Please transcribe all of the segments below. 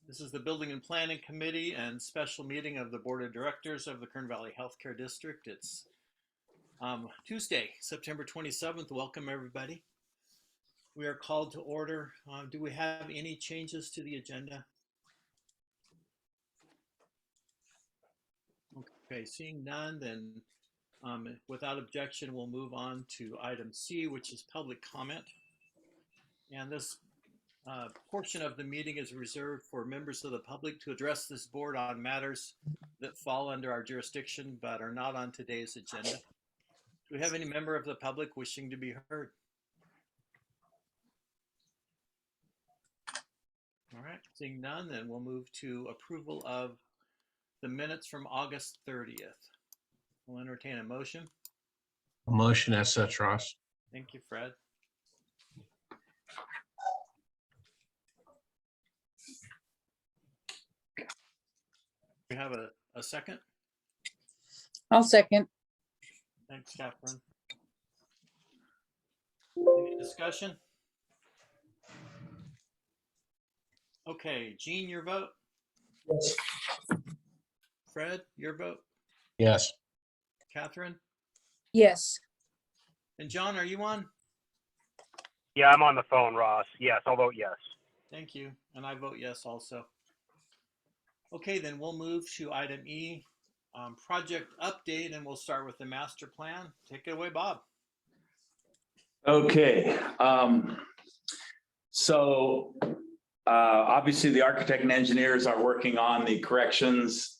This is the Building and Planning Committee and special meeting of the Board of Directors of the Kern Valley Healthcare District. It's Tuesday, September 27th. Welcome, everybody. We are called to order. Do we have any changes to the agenda? Okay, seeing none, then without objection, we'll move on to item C, which is public comment. And this portion of the meeting is reserved for members of the public to address this board on matters that fall under our jurisdiction but are not on today's agenda. Do we have any member of the public wishing to be heard? All right, seeing none, then we'll move to approval of the minutes from August 30th. We'll entertain a motion. A motion as such, Ross. Thank you, Fred. We have a second. I'll second. Thanks, Catherine. Any discussion? Okay, Jean, your vote? Yes. Fred, your vote? Yes. Catherine? Yes. And John, are you on? Yeah, I'm on the phone, Ross. Yes, I'll vote yes. Thank you. And I vote yes also. Okay, then we'll move to item E, project update, and we'll start with the master plan. Take it away, Bob. Okay, obviously the architect and engineers are working on the corrections.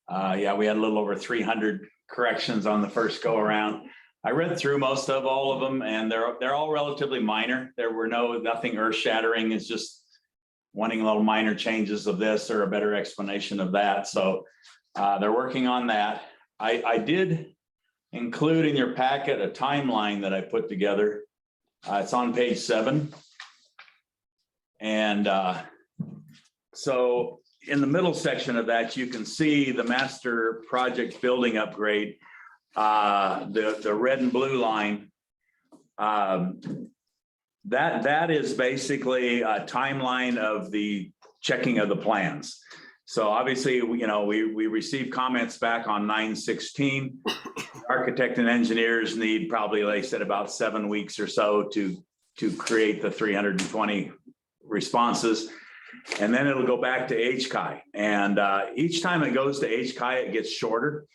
Yeah, we had a little over 300 corrections on the first go around. I read through most of all of them, and they're all relatively minor. There were nothing earth shattering. It's just wanting little minor changes of this or a better explanation of that. So they're working on that. I did include in your packet a timeline that I put together. It's on page 7. And so in the middle section of that, you can see the master project building upgrade, the red and blue line. That is basically a timeline of the checking of the plans. So obviously, we received comments back on 9/16. Architect and engineers need probably, like I said, about 7 weeks or so to create the 320 responses. And then it'll go back to HCI. And each time it goes to HCI, it gets shorter.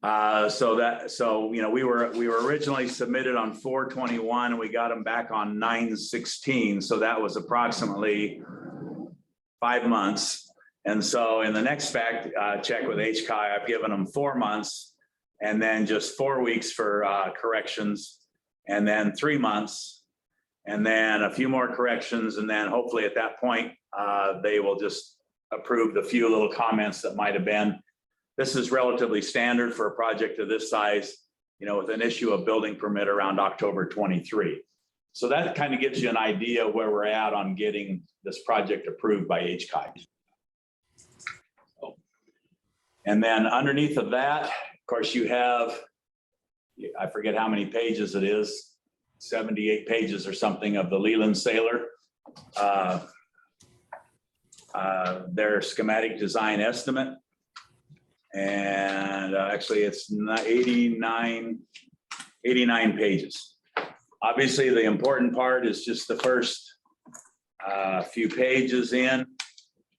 We were originally submitted on 4/21 and we got them back on 9/16. So that was approximately 5 months. And so in the next check with HCI, I've given them 4 months and then just 4 weeks for corrections, and then 3 months, and then a few more corrections. And then hopefully at that point, they will just approve the few little comments that might have been. This is relatively standard for a project of this size, with an issue of building permit around October 23. So that kind of gives you an idea of where we're at on getting this project approved by HCI. And then underneath of that, of course, you have, I forget how many pages it is, 78 pages or something of the Leland Sailor. Their schematic design estimate. And actually it's 89 pages. Obviously the important part is just the first few pages in,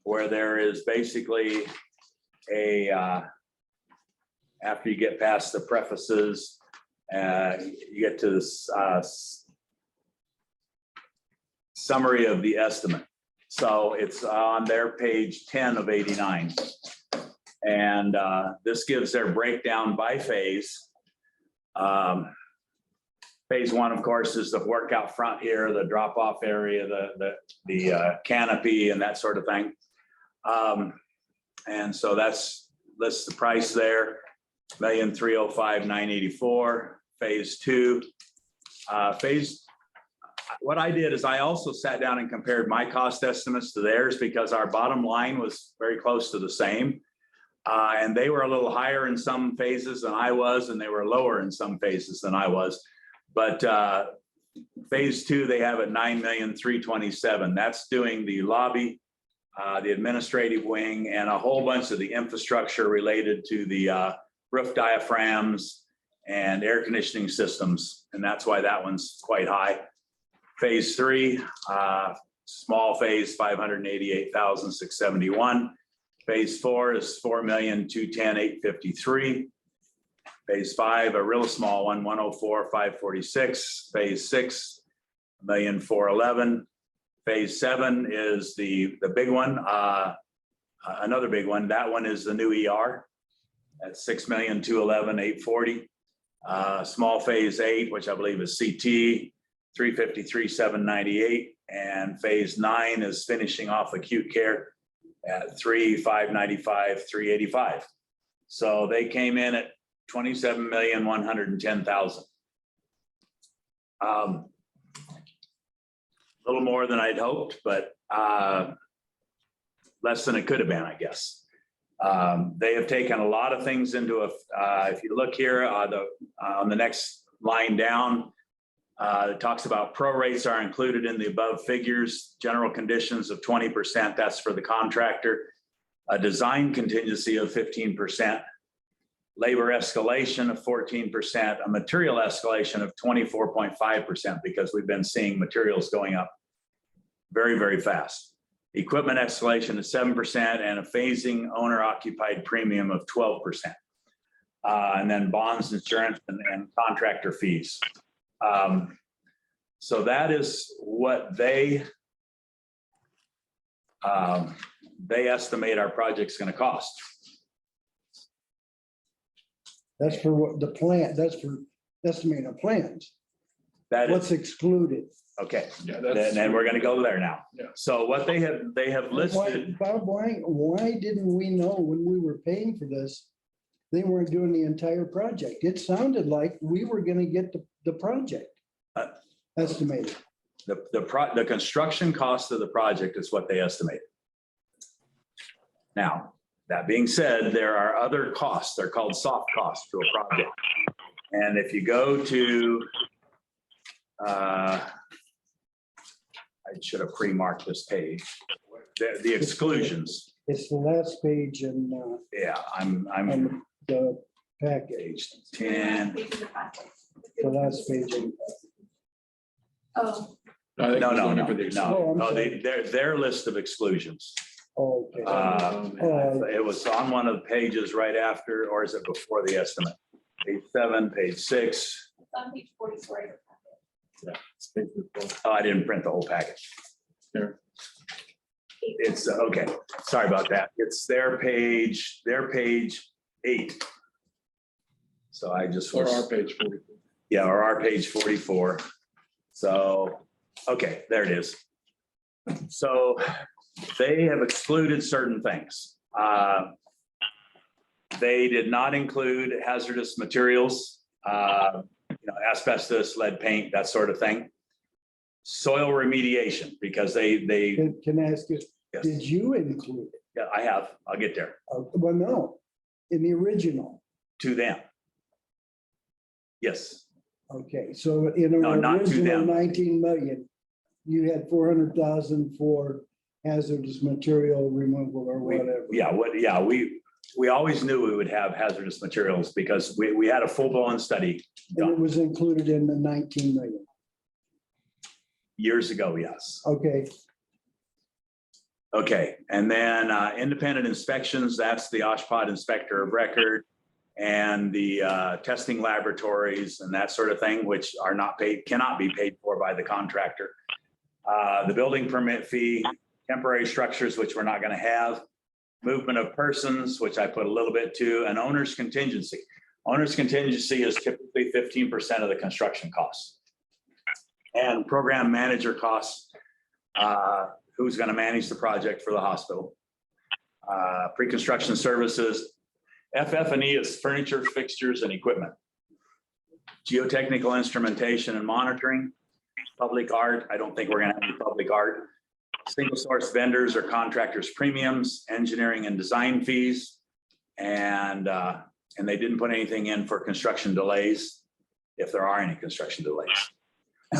where there is basically after you get past the prefaces, you get to this summary of the estimate. So it's on their page 10 of 89. And this gives their breakdown by phase. Phase 1, of course, is the workout front here, the drop-off area, the canopy, and that sort of thing. And so that's the price there, $1,305,984. Phase 2, what I did is I also sat down and compared my cost estimates to theirs, because our bottom line was very close to the same. And they were a little higher in some phases than I was, and they were lower in some phases than I was. But Phase 2, they have at 9,327,000. That's doing the lobby, the administrative wing, and a whole bunch of the infrastructure related to the roof diaphragms and air conditioning systems. And that's why that one's quite high. Phase 3, small phase, 588,671. Phase 4 is 4,210,853. Phase 5, a real small one, 104,546. Phase 6, 1,411,000. Phase 7 is the big one, another big one. That one is the new ER at 6,211,840. Small phase 8, which I believe is CT, 353,798. And phase 9 is finishing off acute care at 3,595,385. So they came in at 27,110,000. A little more than I'd hoped, but less than it could have been, I guess. They have taken a lot of things into if you look here on the next line down, it talks about prorates are included in the above figures, general conditions of 20%, that's for the contractor, a design contingency of 15%, labor escalation of 14%, a material escalation of 24.5%, because we've been seeing materials going up very, very fast. Equipment escalation of 7% and a phasing owner occupied premium of 12%. And then bonds, insurance, and contractor fees. So that is what they estimate our project's going to cost. That's for what the plan, that's for estimating the plans. That What's is excluded? okay. Yeah, And we're going to go there now. Yeah. So what they have listed. Bob, why didn't we know when we were paying for this, they weren't doing the entire project? It sounded like we were gonna get the project estimated. The construction cost of the project is what they estimated. Now, that being said, there are other costs. They're called soft costs to a project. And if you go to, I should have pre-marked this page, the exclusions. It's the last page in Yeah, I'm the package, page 10. the last page. Oh, No, Oh, I'm sorry. their list of exclusions. Okay. It was on one of the pages right after, or is it before the estimate? Page 7, page 6. it's on page 44. Oh, I didn't print the whole package. It's okay. Sorry about that. It's their page 8. So I just Or was. our page 44. Yeah, or our page 44. So, okay, there it is. So they have excluded certain things. They did not include hazardous materials, asbestos, lead paint, that sort of thing. Soil remediation, because they Can I ask you, yes. did you include it? Yeah, I have. I'll get there. Well, no, in the original. To them. Yes. Okay, so in No, our not to original them. 19 million, you had 400,000 for hazardous material removal or whatever. We always knew we would have hazardous materials because we had a full-blown study And it done was included in the 19 million. years ago, yes. Okay, Okay, and then independent inspections, that's the OSHPD inspector of record and the testing laboratories and that sort of thing, which are not paid, cannot be paid for by the contractor. The building permit fee, temporary structures, which we're not going to have, movement of persons, which I put a little bit to, and owner's contingency. Owner's contingency is typically 15% of the construction costs. And program manager costs, who's going to manage the project for the hospital. Pre-construction services, FF&E is furniture, fixtures, and equipment. Geotechnical instrumentation and monitoring. Public art, I don't think we're going to have any public art. Single source vendors or contractors premiums, engineering and design fees. And they didn't put anything in for construction delays, if there are any construction delays.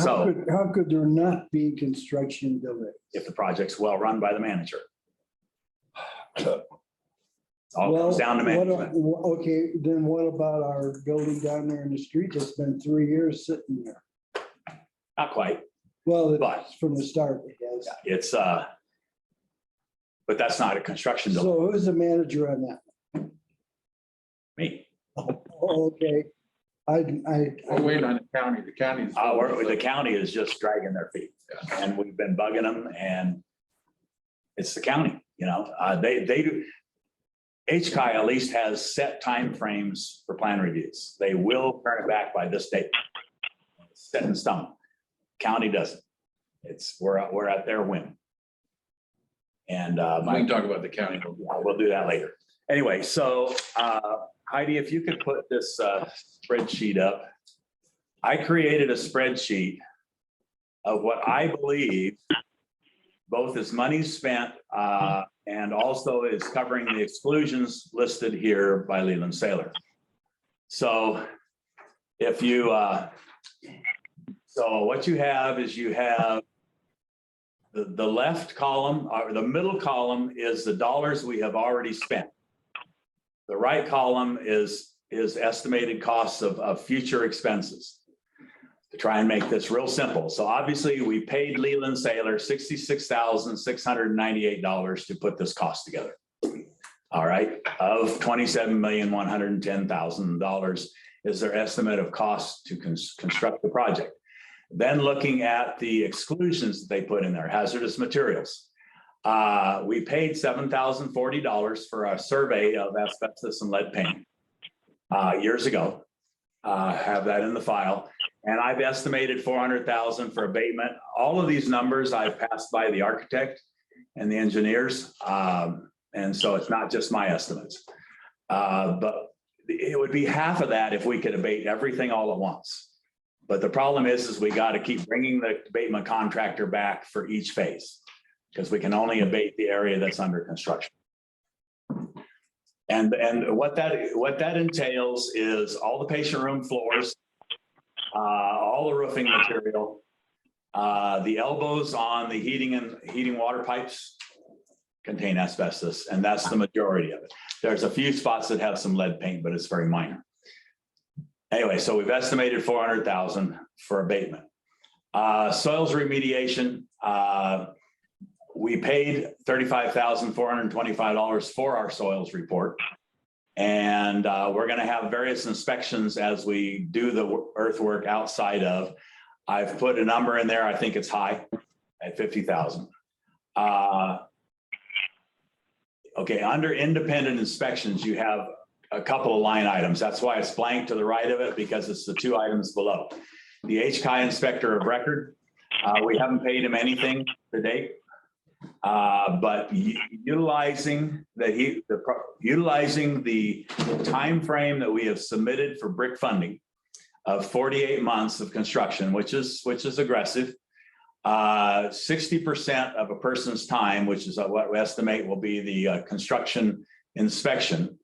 So How could there not be construction delays? if the project's well run by the manager. All comes down to management. Okay, then what about our building down there in the street that's been 3 years sitting there? Not quite. Well, But- it's from the start, it has. It's, but that's not a construction delay. So who's the manager on that? Me. Oh, okay. We'll wait on the county. The county's. The county is just dragging their feet and we've been bugging them and it's the county, you know, they do. HCI at least has set timeframes for plan reviews. They will turn it back by this date. It's set in stone. County doesn't. We're at their whim. And We can talk about the county. we'll do that later. Anyway, so Heidi, if you could put this spreadsheet up. I created a spreadsheet of what I believe both is money spent and also is covering the exclusions listed here by Leland Saylor. So if you, so what you have is you have the left column, or the middle column is the dollars we have already spent. The right column is estimated costs of future expenses. To try and make this real simple. So obviously we paid Leland Saylor $66,698 to put this cost together. All right, of $27,110,000 is their estimate of cost to construct the project. Then looking at the exclusions that they put in there, hazardous materials. We paid $7,040 for a survey of asbestos and lead paint years ago. Have that in the file. And I've estimated 400,000 for abatement. All of these numbers I've passed by the architect and the engineers. And so it's not just my estimates. But it would be half of that if we could abate everything all at once. But the problem is we got to keep bringing the abatement contractor back for each phase because we can only abate the area that's under construction. And what that entails is all the patient room floors, all the roofing material, the elbows on the heating water pipes contain asbestos, and that's the majority of it. There's a few spots that have some lead paint, but it's very minor. Anyway, so we've estimated 400,000 for abatement. Soils remediation, we paid $35,425 for our soils report. And we're going to have various inspections as we do the earthwork outside of. I've put a number in there. I think it's high at 50,000. Okay, under independent inspections, you have a couple of line items. That's why it's blank to the right of it because it's the two items below. The HCI inspector of record, we haven't paid him anything to date. But utilizing the time frame that we have submitted for brick funding of 48 months of construction, which is aggressive. 60% of a person's time, which is what we estimate will be the construction inspection,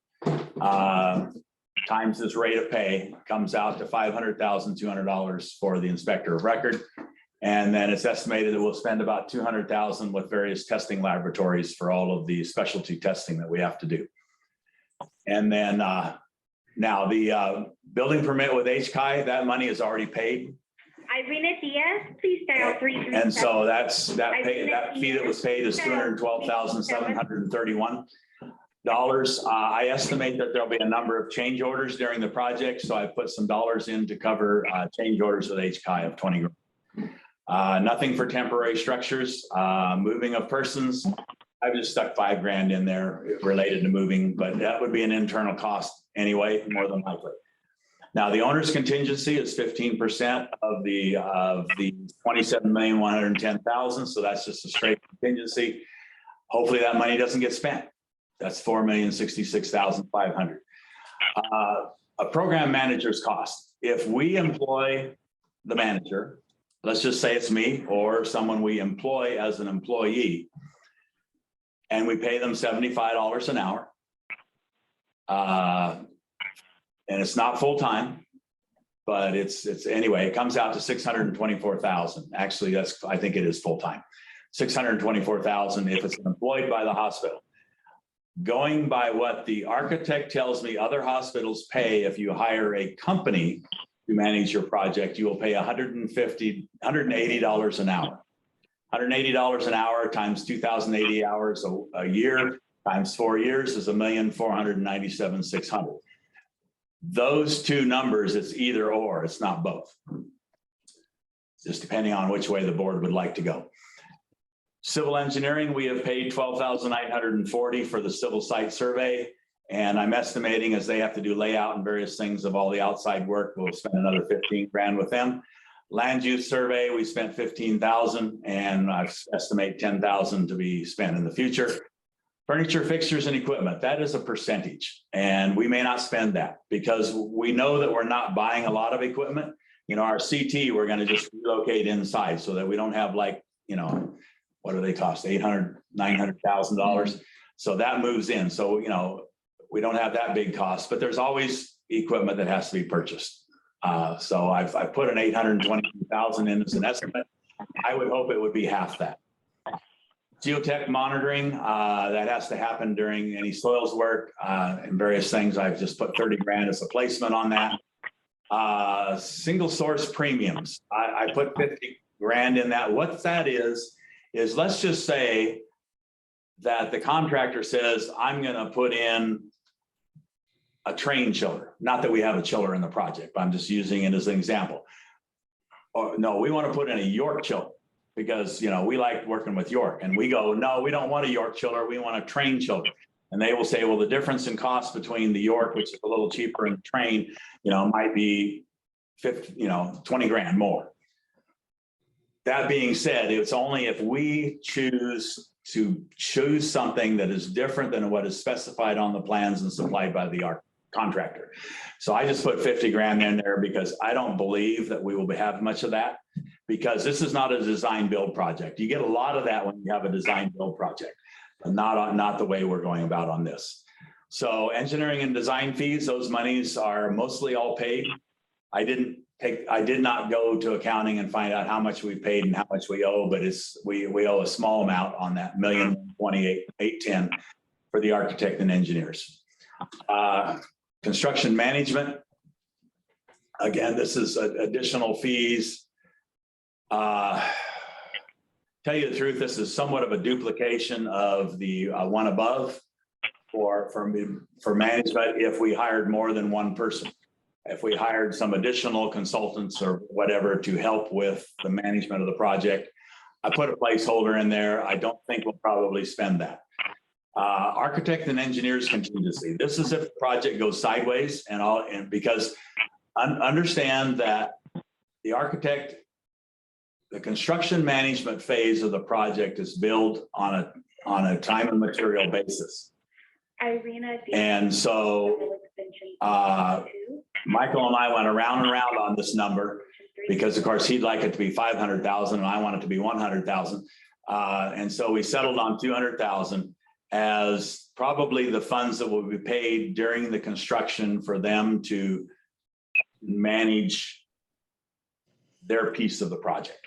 times his rate of pay comes out to $500,200 for the inspector of record. And then it's estimated that we'll spend about 200,000 with various testing laboratories for all of the specialty testing that we have to do. And then now the building permit with HCI, that money is already paid. Irina Diaz, please dial 337. And so that fee that was paid is $212,731. I estimate that there'll be a number of change orders during the project. So I put some dollars in to cover change orders with HCI of 20 grand. Nothing for temporary structures, moving of persons. I've just stuck 5 grand in there related to moving, but that would be an internal cost anyway, more than likely. Now the owner's contingency is 15% of the 27,110,000. So that's just a straight contingency. Hopefully that money doesn't get spent. That's 4,066,500. A program manager's cost. If we employ the manager, let's just say it's me or someone we employ as an employee, and we pay them $75 an hour. And it's not full-time. But it's anyway, it comes out to 624,000. Actually, I think it is full-time. 624,000 if it's employed by the hospital. Going by what the architect tells me other hospitals pay, if you hire a company to manage your project, you will pay $180 an hour. $180 an hour times 2,080 hours a year times 4 years is $1,497,600. Those two numbers, it's either or, it's not both. Just depending on which way the board would like to go. Civil engineering, we have paid $12,940 for the civil site survey. And I'm estimating as they have to do layout and various things of all the outside work, we'll spend another 15 grand with them. Land use survey, we spent 15,000 and I estimate 10,000 to be spent in the future. Furniture, fixtures, and equipment, that is a percentage. And we may not spend that because we know that we're not buying a lot of equipment. You know, our CT, we're gonna just relocate inside so that we don't have like, you know, what do they cost? $800,000, $900,000. So that moves in. So, you know, we don't have that big cost, but there's always equipment that has to be purchased. So I've put an $822,000 in as an estimate. I would hope it would be half that. Geotech monitoring, that has to happen during any soils work and various things. I've just put 30 grand as a placement on that. Single source premiums, I put 50 grand in that. What that is let's just say that the contractor says, I'm gonna put in a train chiller. Not that we have a chiller in the project, but I'm just using it as an example. Or no, we want to put in a York chiller because, you know, we like working with York, and we go, no, we don't want a York chiller. We want a train chiller. And they will say, well, the difference in cost between the York, which is a little cheaper, and the train, you know, might be 20 grand more. That being said, it's only if we choose something that is different than what is specified on the plans and supplied by the contractor. So I just put 50 grand in there because I don't believe that we will have much of that, because this is not a design build project. You get a lot of that when you have a design build project, but not the way we're going about on this. So engineering and design fees, those monies are mostly all paid. I did not go to accounting and find out how much we paid and how much we owe, but we owe a small amount on that $1,028,810 for the architect and engineers. Construction management. Again, this is additional fees. Tell you the truth, this is somewhat of a duplication of the one above for management if we hired more than one person. If we hired some additional consultants or whatever to help with the management of the project, I put a placeholder in there. I don't think we'll probably spend that. Architect and engineers contingency. This is if the project goes sideways and because understand that the architect, the construction management phase of the project is billed on a time and material basis. Irina. And so Michael and I went around and around on this number because, of course, he'd like it to be 500,000 and I want it to be 100,000. And so we settled on 200,000 as probably the funds that will be paid during the construction for them to manage their piece of the project.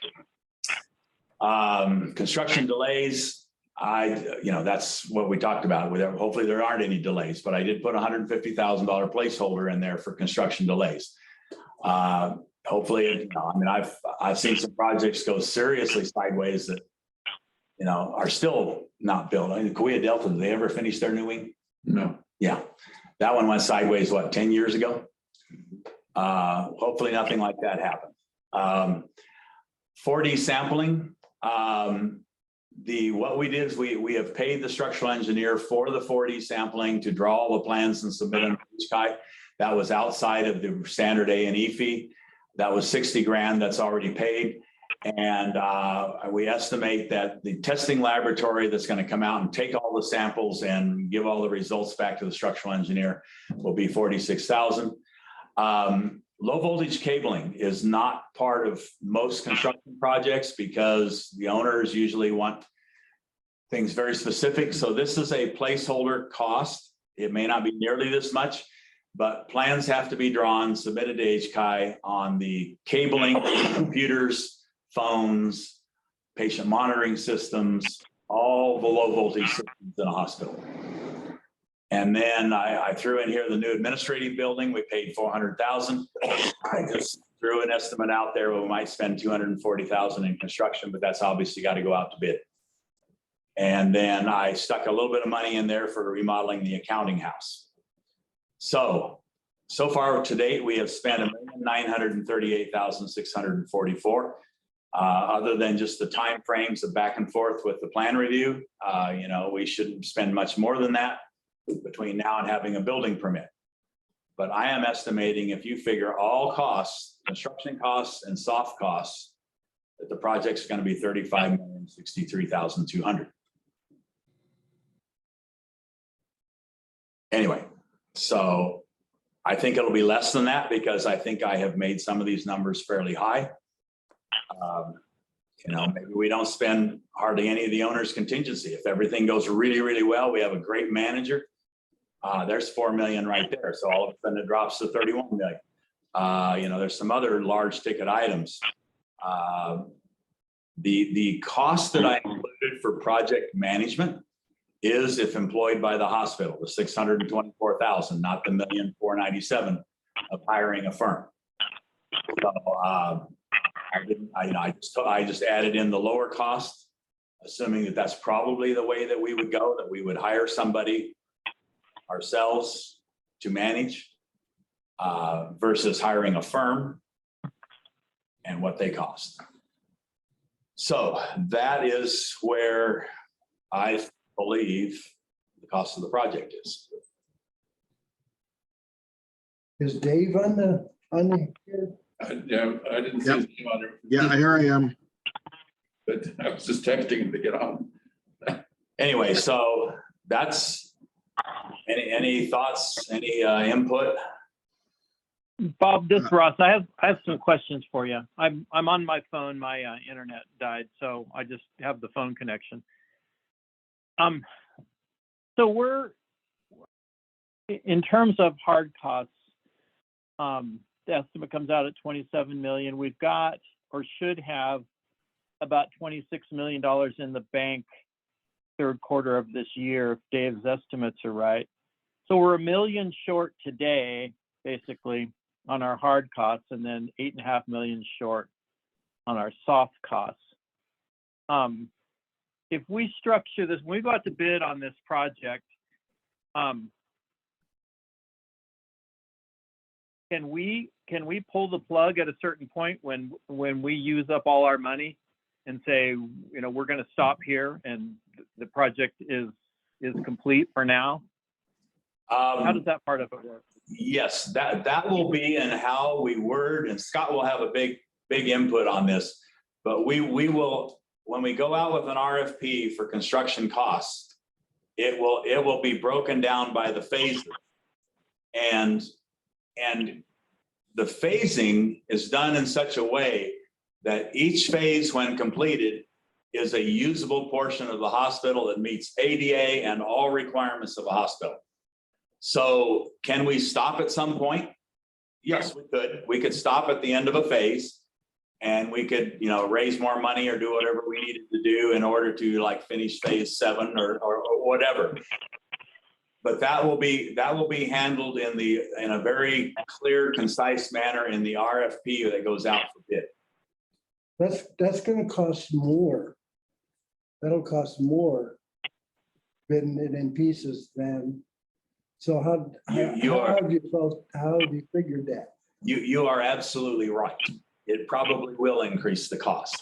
Construction delays, that's what we talked about. Hopefully there aren't any delays, but I did put $150,000 placeholder in there for construction delays. Hopefully, I've seen some projects go seriously sideways that, are still not built. I mean, Kauai Delta, did they ever finish their new wing? No. Yeah, that one went sideways, 10 years ago? Hopefully nothing like that happened. 4D sampling. What we did is we have paid the structural engineer for the 4D sampling to draw all the plans and submit them to HCI. That was outside of the standard A&E fee. That was 60 grand that's already paid. And we estimate that the testing laboratory that's going to come out and take all the samples and give all the results back to the structural engineer will be 46,000. Low voltage cabling is not part of most construction projects because the owners usually want things very specific. So this is a placeholder cost. It may not be nearly this much, But plans have to be drawn, submitted to HCI on the cabling, computers, phones, patient monitoring systems, all the low voltage systems in a hospital. And then I threw in here the new administrative building. We paid $400,000. I just threw an estimate out there. We might spend $240,000 in construction, but that's obviously got to go out to bid. And then I stuck a little bit of money in there for remodeling the accounting house. So far to date, we have spent $1,938,644. Other than just the time frames of back and forth with the plan review, we shouldn't spend much more than that between now and having a building permit. But I am estimating, if you figure all costs, construction costs and soft costs, that the project's going to be $35,063,200. Anyway, so I think it'll be less than that because I think I have made some of these numbers fairly high. Maybe we don't spend hardly any of the owner's contingency. If everything goes really, really well, we have a great manager. There's $4 million right there. So all of a sudden it drops to 31 million. There's some other large ticket items. The cost that I included for project management is if employed by the hospital, the $624,000, not the $1,497,000 of hiring a firm. So, I just added in the lower cost, assuming that that's probably the way that we would go, that we would hire somebody ourselves to manage versus hiring a firm and what they cost. So that is where I believe the cost of the project is. Is Dave on the here? Yeah, I didn't see his name on there. Yeah, here I am. But I was just texting him to get on. Anyway, so that's any thoughts, any input? Bob, this is Ross. I have some questions for you. I'm on my phone. My internet died, so I just have the phone connection. So we're in terms of hard costs. The estimate comes out at 27 million. We've got or should have about $26 million in the bank third quarter of this year, if Dave's estimates are right. So we're $1 million short today, basically, on our hard costs, and then $8.5 million short on our soft costs. If we structure this, when we go out to bid on this project, can we pull the plug at a certain point when we use up all our money and say, we're going to stop here and the project is complete for now? How does that part of it work? Yes, that will be in how we word, and Scott will have a big input on this, but we will, when we go out with an RFP for construction costs, it will be broken down by the phases. And the phasing is done in such a way that each phase, when completed, is a usable portion of the hospital that meets ADA and all requirements of a hospital. So can we stop at some point? Yes, we could. We could stop at the end of a phase and we could, raise more money or do whatever we needed to do in order to finish phase 7 or whatever. But that will be handled in a very clear, concise manner in the RFP that goes out for bid. That's going to cost more. That'll cost more bidding it in pieces than. So how have you figured that? You are absolutely right. It probably will increase the cost,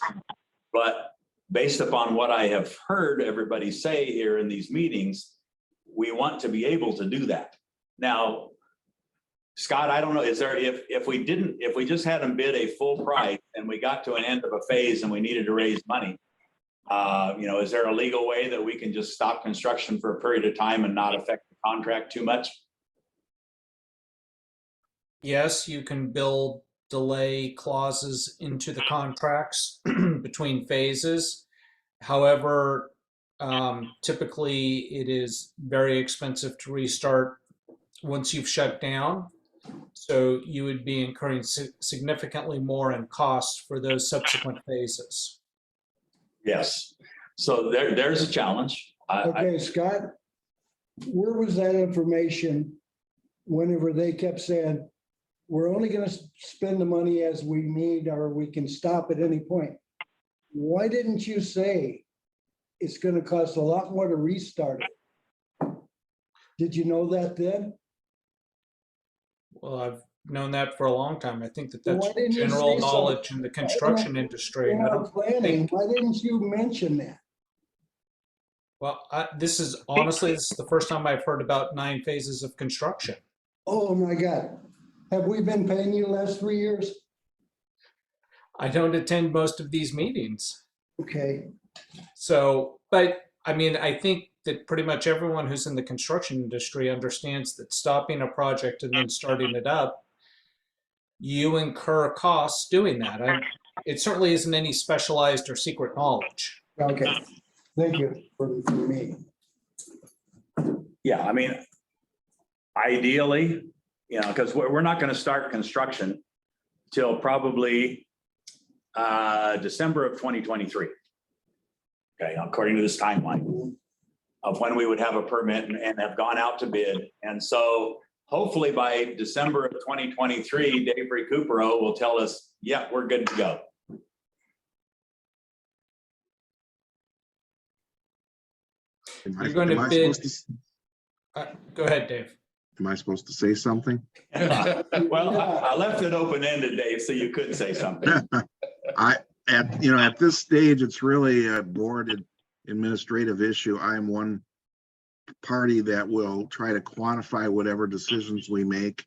but based upon what I have heard everybody say here in these meetings, we want to be able to do that. Now, Scott, I don't know, is there, if we just had them bid a full price and we got to an end of a phase and we needed to raise money, is there a legal way that we can just stop construction for a period of time and not affect the contract too much? Yes, you can build delay clauses into the contracts between phases. However, typically it is very expensive to restart once you've shut down. So you would be incurring significantly more in cost for those subsequent phases. Yes. So there's a challenge. Okay, Scott, where was that information whenever they kept saying, we're only gonna spend the money as we need, or we can stop at any point? Why didn't you say it's gonna cost a lot more to restart it? Did you know that then? Well, I've known that for a long time. I think that Why that's didn't you general say so? knowledge in the construction industry. In I our don't planning, think, why didn't you mention that? well, this is the first time I've heard about 9 phases of construction. Oh, my God. Have we been paying you the last 3 years? I don't attend most of these meetings. Okay, So, but I mean, I think that pretty much everyone who's in the construction industry understands that stopping a project and then starting it up, you incur costs doing that. It certainly isn't any specialized or secret knowledge. okay. Thank you for me. Yeah, I mean, ideally, because we're not going to start construction till probably December of 2023. Okay, according to this timeline of when we would have a permit and have gone out to bid. And so hopefully by December of 2023, Dave Recupero will tell us, yeah, we're good to go. You're going to bid. Go ahead, Dave. Am I supposed to say something? Well, I left it open-ended, Dave, so you could say something. At this stage, it's really a board administrative issue. I am one party that will try to quantify whatever decisions we make.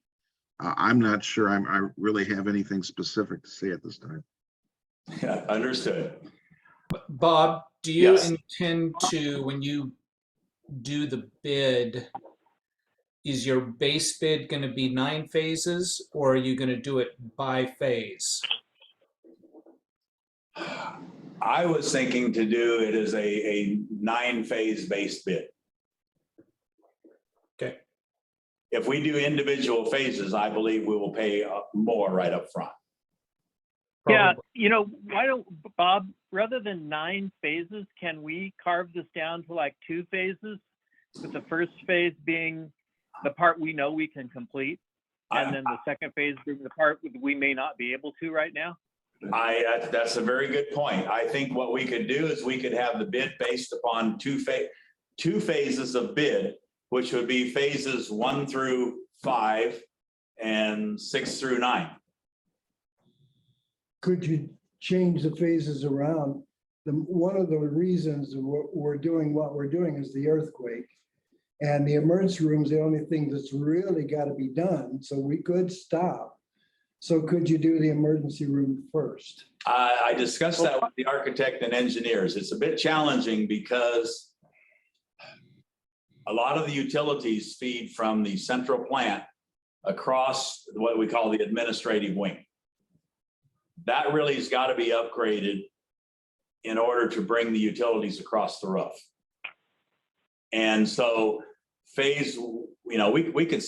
I'm not sure I really have anything specific to say at this time. Yeah, understood. Bob, do you Yes. intend to, when you do the bid, is your base bid going to be 9 phases, or are you going to do it by phase? I was thinking to do it as a 9-phase base bid. Okay. If we do individual phases, I believe we will pay more right up front. Yeah, Probably. why don't, Bob, rather than 9 phases, can we carve this down to like 2 phases? With the first phase being the part we know we can complete, and then the second phase being the part we may not be able to right now? That's a very good point. I think what we could do is we could have the bid based upon two phases of bid, which would be phases 1 through 5 and 6 through 9. Could you change the phases around? One of the reasons we're doing what we're doing is the earthquake. And the emergency room is the only thing that's really got to be done. So we could stop. So could you do the emergency room first? I discussed that with the architect and engineers. It's a bit challenging because a lot of the utilities feed from the central plant across what we call the administrative wing. That really has got to be upgraded in order to bring the utilities across the roof. And so phase, we could,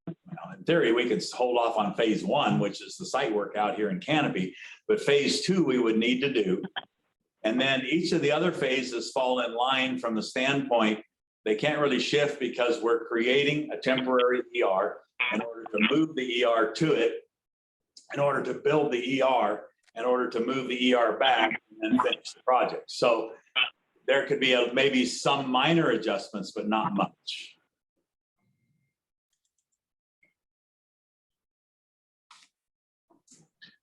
in theory, we could hold off on phase 1, which is the site work out here in Canopy, but phase 2 we would need to do. And then each of the other phases fall in line from the standpoint, they can't really shift because we're creating a temporary ER in order to move the ER to it, in order to build the ER, in order to move the ER back and finish the project. So there could be maybe some minor adjustments, but not much.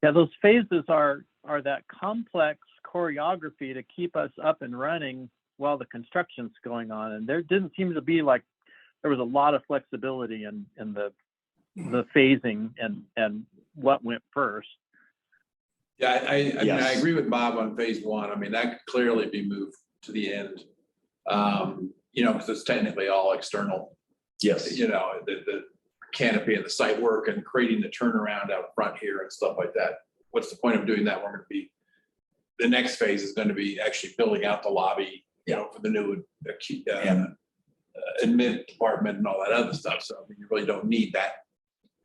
Yeah, those phases are that complex choreography to keep us up and running while the construction's going on. And there didn't seem to be like, there was a lot of flexibility in the phasing and what went first. Yeah, I mean, Yes. I agree with Bob on phase 1. I mean, that could clearly be moved to the end. Because it's technically all external. Yes. The canopy and the site work and creating the turnaround out front here and stuff like that. What's the point of doing that? The next phase is going to be actually building out the lobby, for the new admit department and all that other stuff. So I mean, you really don't need that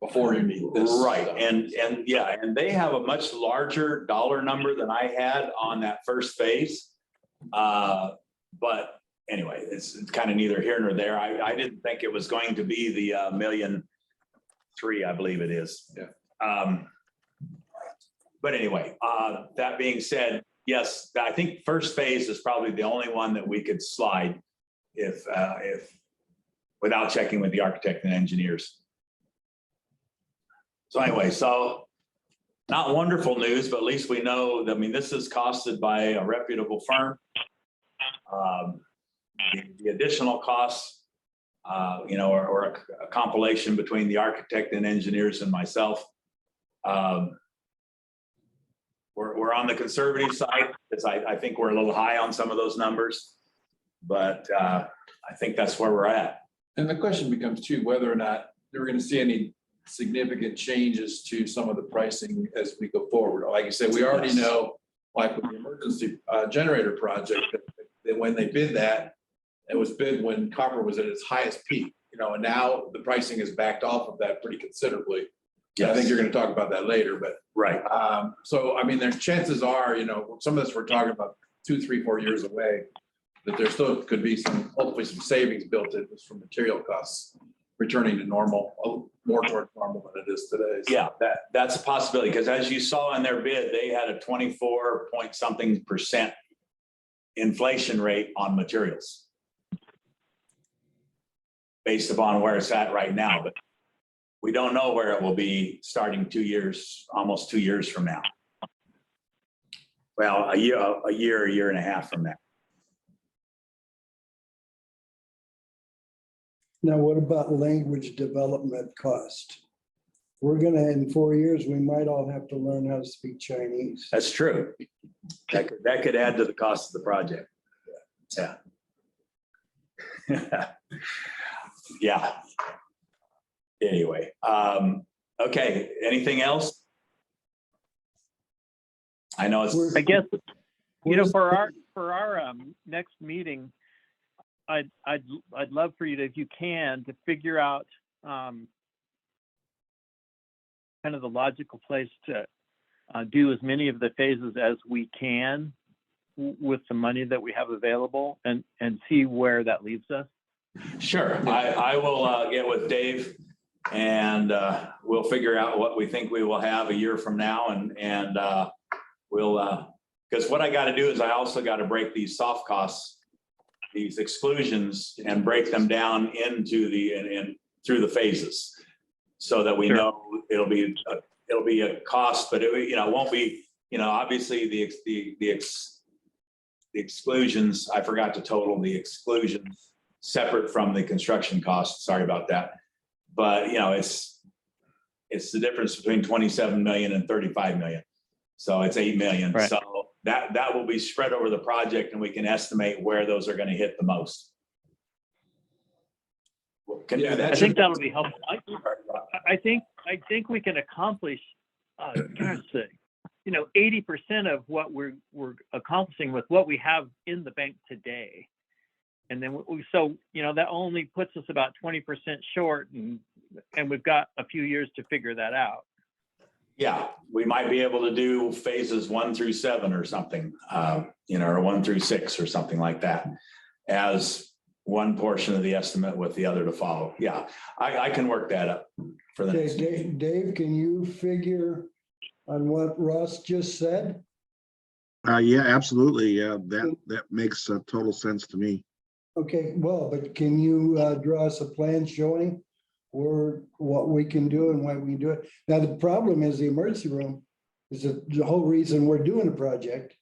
before you need this. Right, stuff. and yeah, and they have a much larger dollar number than I had on that first phase. But anyway, it's kind of neither here nor there. I didn't think it was going to be the $1.3 million, I believe it is. Yeah. But anyway, that being said, yes, I think first phase is probably the only one that we could slide if without checking with the architect and engineers. So anyway, so not wonderful news, but at least we know that, I mean, this is costed by a reputable firm. The additional costs, you know, or a compilation between the architect and engineers and myself. We're on the conservative side because I think we're a little high on some of those numbers, but I think that's where we're at. And the question becomes too, whether or not we're going to see any significant changes to some of the pricing as we go forward. Like you said, we already know, like with the emergency generator project, that when they bid that, it was bid when copper was at its highest peak, you know, and now the pricing is backed off of that pretty considerably. I think you're going to talk about that later, but right. So I mean, there's chances are, you know, some of this we're talking about 2, 3, 4 years away, that there still could be some, hopefully some savings built in just from material costs returning to normal, more towards normal than it is today. So. Yeah, that's a possibility, because as you saw in their bid, they had a 24-point-something% inflation rate on materials based upon where it's at right now, but we don't know where it will be starting 2 years, almost 2 years from now. Well, a year and a half from now. Now, what about language development cost? We're gonna, in 4 years, we might all have to learn how to speak Chinese. That's true. That could add to the cost of the project. Yeah. Yeah. Anyway, okay, anything else? I know it's. I guess, you know, for our next meeting, I'd love for you to, if you can, to figure out kind of the logical place to do as many of the phases as we can with the money that we have available, and see where that leaves us. Sure, I will get with Dave, and we'll figure out what we think we will have a year from now, and we'll, because what I got to do is I also got to break these soft costs, these exclusions, and break them down into the through the phases, so that we Sure. know it'll be a cost, but it, you know, won't be, you know, obviously the exclusions, I forgot to total the exclusions separate from the construction costs. Sorry about that. But, you know, it's the difference between 27 million and 35 million. So it's 8 million. Right. So that will be spread over the project, and we can estimate where those are going to hit the most. Can do that. I think that'll be helpful. I think we can accomplish, gosh, you know, 80% of what we're accomplishing with what we have in the bank today. And then so, you know, that only puts us about 20% short, and we've got a few years to figure that out. Yeah, we might be able to do phases 1 through 7 or something, you know, or 1 through 6 or something like that, as one portion of the estimate with the other to follow. Yeah, I can work that up for the next. Okay, Dave, can you figure on what Ross just said? Yeah, absolutely. Yeah, that makes total sense to me. Okay, well, but can you draw us a plan showing or what we can do and why we do it? Now, the problem is the emergency room is the whole reason we're doing a project.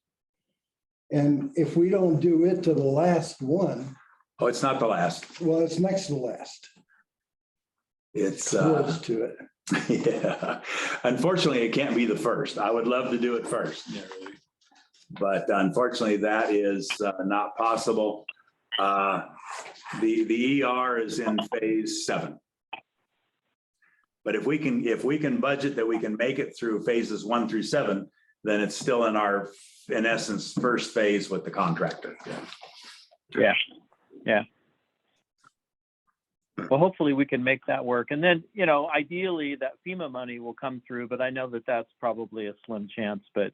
And if we don't do it to the last one. Oh, it's not the last. Well, it's next to the last. It's close to it. Yeah. Unfortunately, it can't be the first. I would love to do it first. But unfortunately, that is not possible. The ER is in phase 7. But if we can budget that we can make it through phases 1 through 7, then it's still in essence, first phase with the contractor. Yeah. Well, hopefully we can make that work. And then, you know, ideally that FEMA money will come through, but I know that that's probably a slim chance, but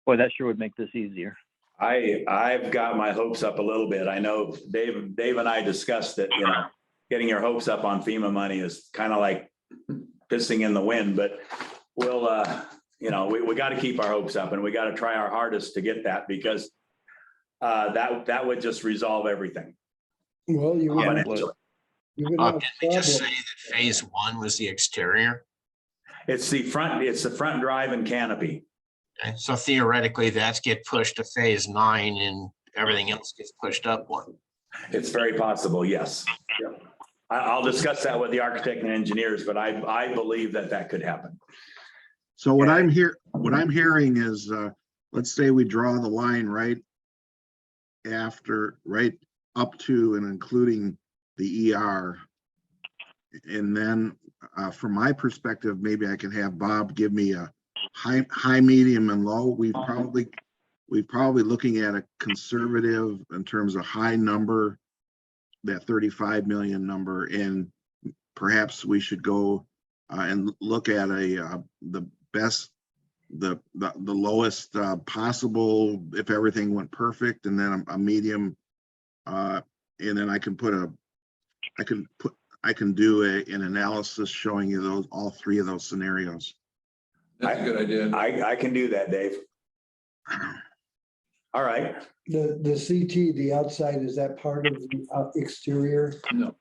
boy, that sure would make this easier. I've got my hopes up a little bit. I know Dave and I discussed that, you know, getting your hopes up on FEMA money is kind of like pissing in the wind, but we'll, you know, we got to keep our hopes up and we got to try our hardest to get that because that would just resolve everything. Well, you would, financially. you would have Did we just say problems. that phase one was the exterior? It's the front drive and canopy. Okay, so theoretically, that's get pushed to phase 9 and everything else gets pushed up one. It's very possible, yes. I'll discuss that with the architect and engineers, but I believe that could happen. So what I'm hearing is, let's say we draw the line right up to and including the ER. And then from my perspective, maybe I can have Bob give me a high, medium and low. We've probably looking at a conservative in terms of high number, that 35 million number, and perhaps we should go and look at the lowest possible if everything went perfect, and then a medium, and then I can do an analysis showing you all three of those scenarios. That's a good idea. I can do that, Dave. All right. The CT, the outside, is that part of the exterior? No,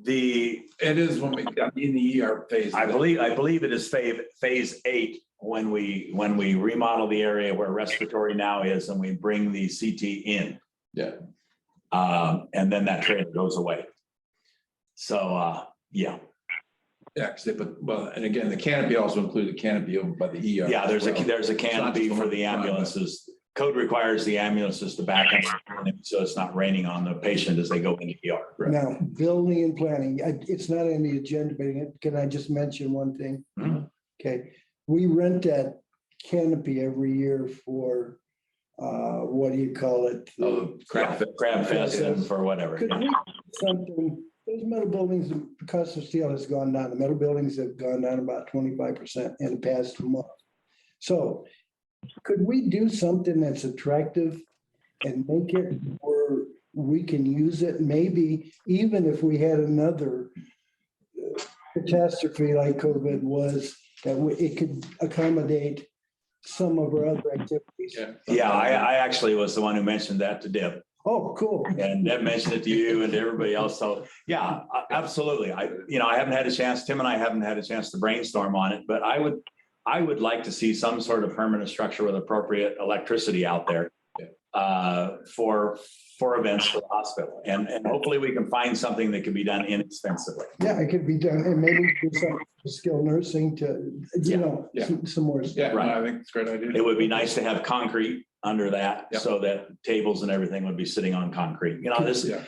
it is when we got in the ER phase. I believe it is phase 8 when we remodel the area where respiratory now is and we bring the CT in. Yeah. And then that trailer goes away. So yeah. Yeah, because they put, well, and again, the canopy also included the canopy over by the ER. Yeah, there's as well. a canopy It's not just for the ambulances. Code requires the ambulances to back up so it's not raining on the patient as they go into ER. Right. Now, building and planning, it's not on the agenda, but can I just mention one thing? Mhm. Okay, we rent that canopy every year for, what do you call it? Oh, crap. Crab fest and for whatever. Could Yeah. we, something, those metal buildings, the cost of steel has gone down. The metal buildings have gone down about 25% in the past 2 months. So could we do something that's attractive and make it where we can use it? Maybe even if we had another catastrophe like COVID was, that it could accommodate some of our other activities. Yeah, I actually was the one who mentioned that to Deb. Oh, cool. And Deb mentioned it to you and to everybody else. So yeah, absolutely. Tim and I haven't had a chance to brainstorm on it, but I would like to see some sort of permanent structure with appropriate electricity out there for events for the hospital. And hopefully we can find something that can be done inexpensively. Yeah, it could be done, and maybe do some skilled nursing to, some more. Yeah, Right. I think it's a great idea. It would be nice to have concrete under that Yep. so that tables and everything would be sitting on concrete. You know, this, Yeah.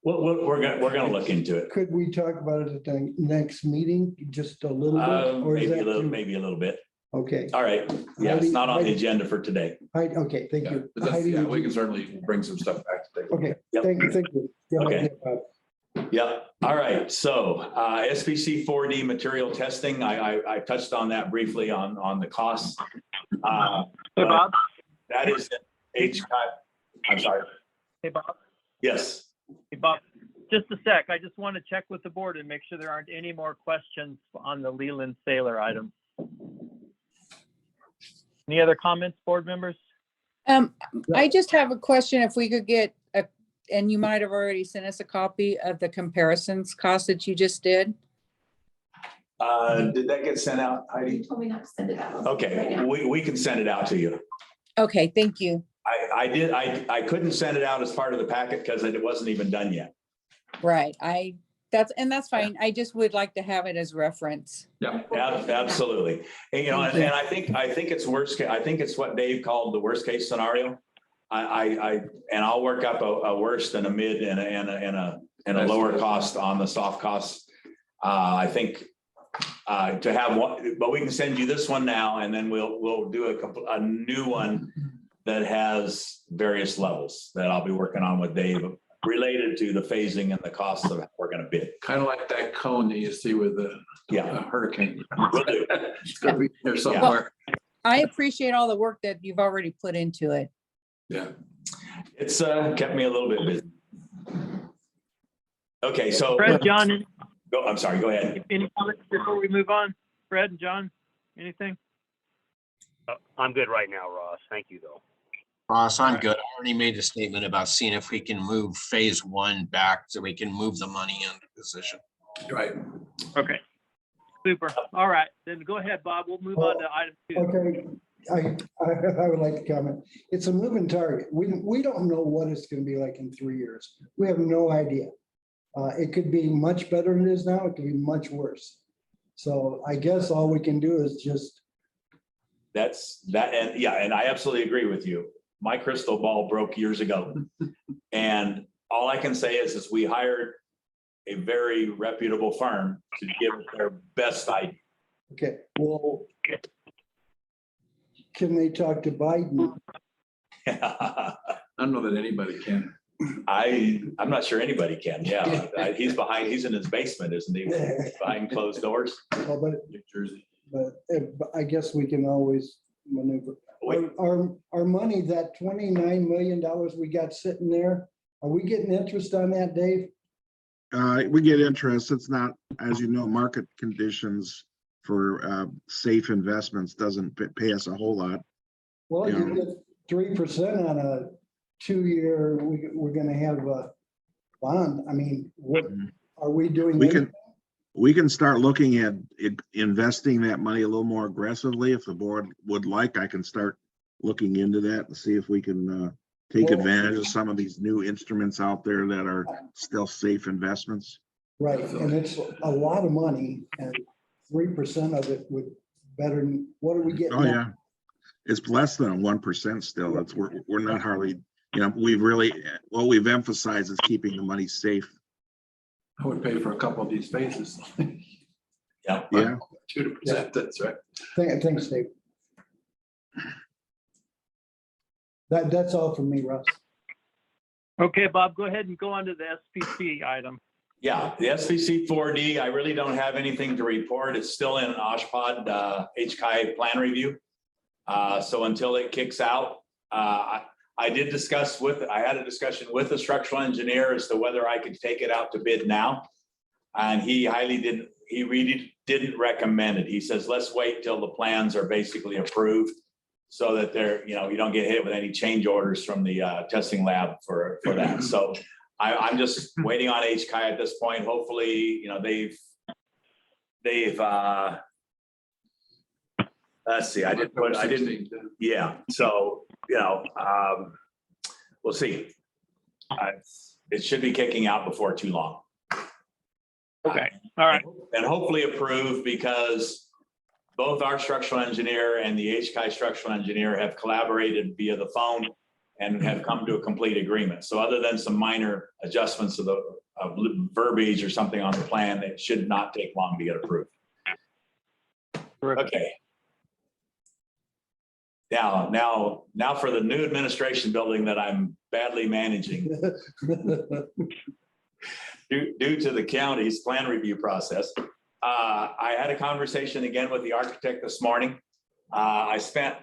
we're gonna look into it. Could we talk about it at the next meeting, just a little bit? Or is Maybe a that little, too- maybe a little bit. Okay, All right. Yeah, it's not on the agenda for today. Okay, thank Yeah, you. but that's, Heidi, yeah, would we you- can certainly bring some stuff back to take a look. Okay, Yep. thank you. Yeah, Okay. yeah, Yep. All right. So SPC 4D material testing, I touched on that briefly on the costs. Hey, Bob. That is I'm sorry. Hey, Bob. Yes. Hey, Bob. Just a sec. I just want to check with the board and make sure there aren't any more questions on the Leland Sailor item. Any other comments, board members? I just have a question. If we could get and you might have already sent us a copy of the comparisons cost that you just did. Did that get sent out, Heidi? You told me not to send it out. Okay, we can send it out to you. Okay, thank you. I couldn't send it out as part of the packet because it wasn't even done yet. Right. That's fine. I just would like to have it as reference. Yeah. Absolutely. And, and I think it's worst case. I think it's what Dave called the worst case scenario. I'll work up a worst and a mid and a lower cost on the soft costs. I think to have one, but we can send you this one now, and then we'll do a new one that has various levels that I'll be working on with Dave related to the phasing and the costs of how we're going to bid. Kind of like that cone that you see with the Yeah. hurricane. Will do. It's gonna be there somewhere. I appreciate all the work that you've already put into it. Yeah. It's kept me a little bit busy. Okay, so Fred, John, I'm sorry, go ahead. any comments before we move on? Fred and John, anything? I'm good right now, Ross. Thank you, though. Ross, I'm good. I already made a statement about seeing if we can move phase one back so we can move the money into position. Right. Okay. Super. All right, then go ahead, Bob. We'll move on to item 2. Okay, I would like to comment. It's a moving target. We don't know what it's gonna be like in 3 years. We have no idea. It could be much better than it is now. It could be much worse. So I guess all we can do is just, That's that, and yeah, and I absolutely agree with you. My crystal ball broke years ago. And all I can say is we hired a very reputable firm to give us their best idea. okay, well, can they talk to Biden? I don't know that anybody can. I'm not sure anybody can, yeah. He's in his basement, isn't he? Behind closed doors. Oh, but New Jersey. But I guess we can always maneuver. Our money, that $29 million we got sitting there, are we getting interest on that, Dave? We get interest. It's not, as you know, market conditions for safe investments doesn't pay us a whole lot. Well, Yeah. you get 3% on a 2-year, we're gonna have a bond. I mean, what are we doing? We can start looking at investing that money a little more aggressively. If the board would like, I can start looking into that and see if we can take advantage of some of these new instruments out there that are still safe investments. Right, and it's a lot of money, and 3% of it would better, what are we getting? Oh, yeah. It's less than 1% still. It's, we're not hardly, we've really, what we've emphasized is keeping the money safe. I would pay for a couple of these spaces. Yeah. Yeah. 2%, that's right. Thanks, Dave. That's all from me, Russ. Okay, Bob, go ahead and go on to the SPC item. Yeah, the SVC 4D, I really don't have anything to report. It's still in an OSHPD HCI plan review. So until it kicks out, I had a discussion with the structural engineer as to whether I could take it out to bid now. And he really didn't recommend it. He says, let's wait till the plans are basically approved so that you don't get hit with any change orders from the testing lab for that. So I'm just waiting on HCI at this point. Hopefully, they've let's see, yeah. So, we'll see. It should be kicking out before too long. Okay, all right. And hopefully approved, because both our structural engineer and the HCI structural engineer have collaborated via the phone and have come to a complete agreement. So other than some minor adjustments of verbiage or something on the plan, it should not take long to get approved. Okay. Now for the new administration building that I'm badly managing due to the county's plan review process. I had a conversation again with the architect this morning. I spent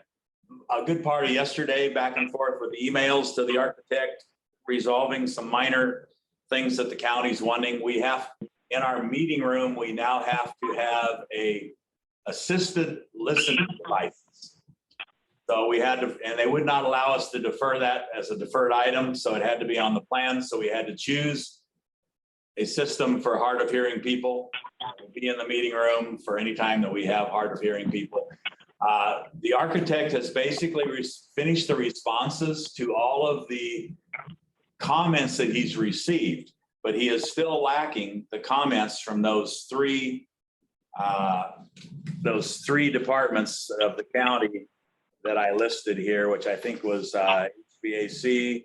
a good part of yesterday back and forth with emails to the architect, resolving some minor things that the county's wanting. We have, in our meeting room, we now have to have a assisted listening device. So we had to, and they would not allow us to defer that as a deferred item. So it had to be on the plan. So we had to choose a system for hard of hearing people to be in the meeting room for any time that we have hard of hearing people. The architect has basically finished the responses to all of the comments that he's received, but he is still lacking the comments from those three departments of the county that I listed here, which I think was HVAC,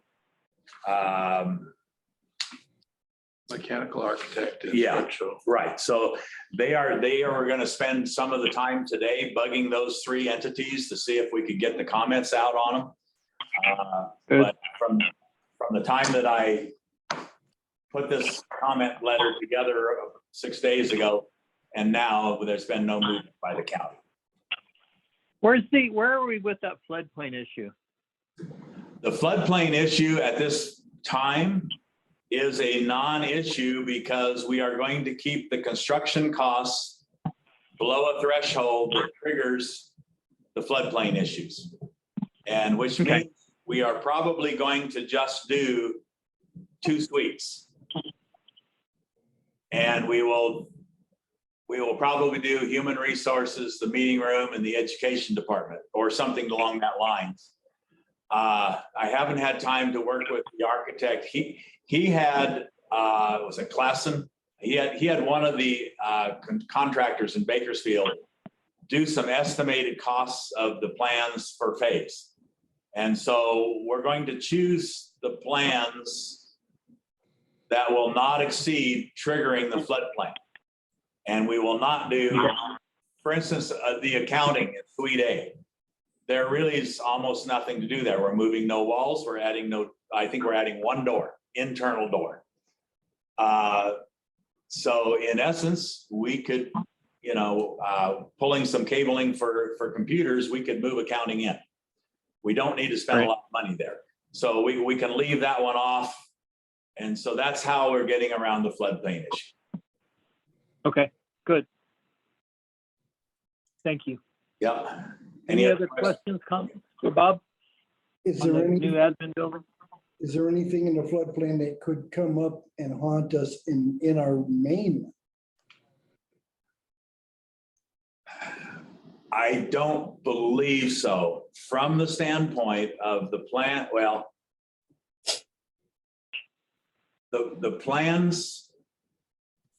mechanical architect. Yeah, right. So they are going to spend some of the time today bugging those three entities to see if we could get the comments out on them. But from the time that I put this comment letter together 6 days ago, and now there's been no movement by the county. Where are we with that floodplain issue? The floodplain issue at this time is a non-issue because we are going to keep the construction costs below a threshold that triggers the floodplain issues. And which means we are probably going to just do 2 suites. And we will probably do human resources, the meeting room, and the education department, or something along that lines. I haven't had time to work with the architect. He had was it Klassen? He had one of the contractors in Bakersfield do some estimated costs of the plans for phase. And so we're going to choose the plans that will not exceed triggering the floodplain. And we will not do, for instance, the accounting in Suite A. There really is almost nothing to do there. We're moving no walls. We're adding I think we're adding 1 door, internal door. So in essence, we could, pulling some cabling for computers, we could move accounting in. We don't need to spend a lot of money there. So we can leave that one off. And so that's how we're getting around the floodplain issue. Okay, good. Thank you. Yep. Any other questions, comments for Bob? Is On there the any, new admin building? is there anything in the floodplain that could come up and haunt us in our main? I don't believe so. From the standpoint of the plan, well, the plans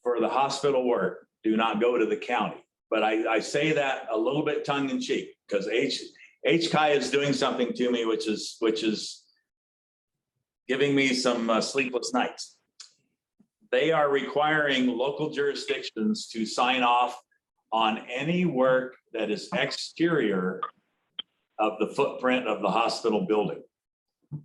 for the hospital work do not go to the county. But I say that a little bit tongue in cheek because HCI is doing something to me, which is giving me some sleepless nights. They are requiring local jurisdictions to sign off on any work that is exterior of the footprint of the hospital building.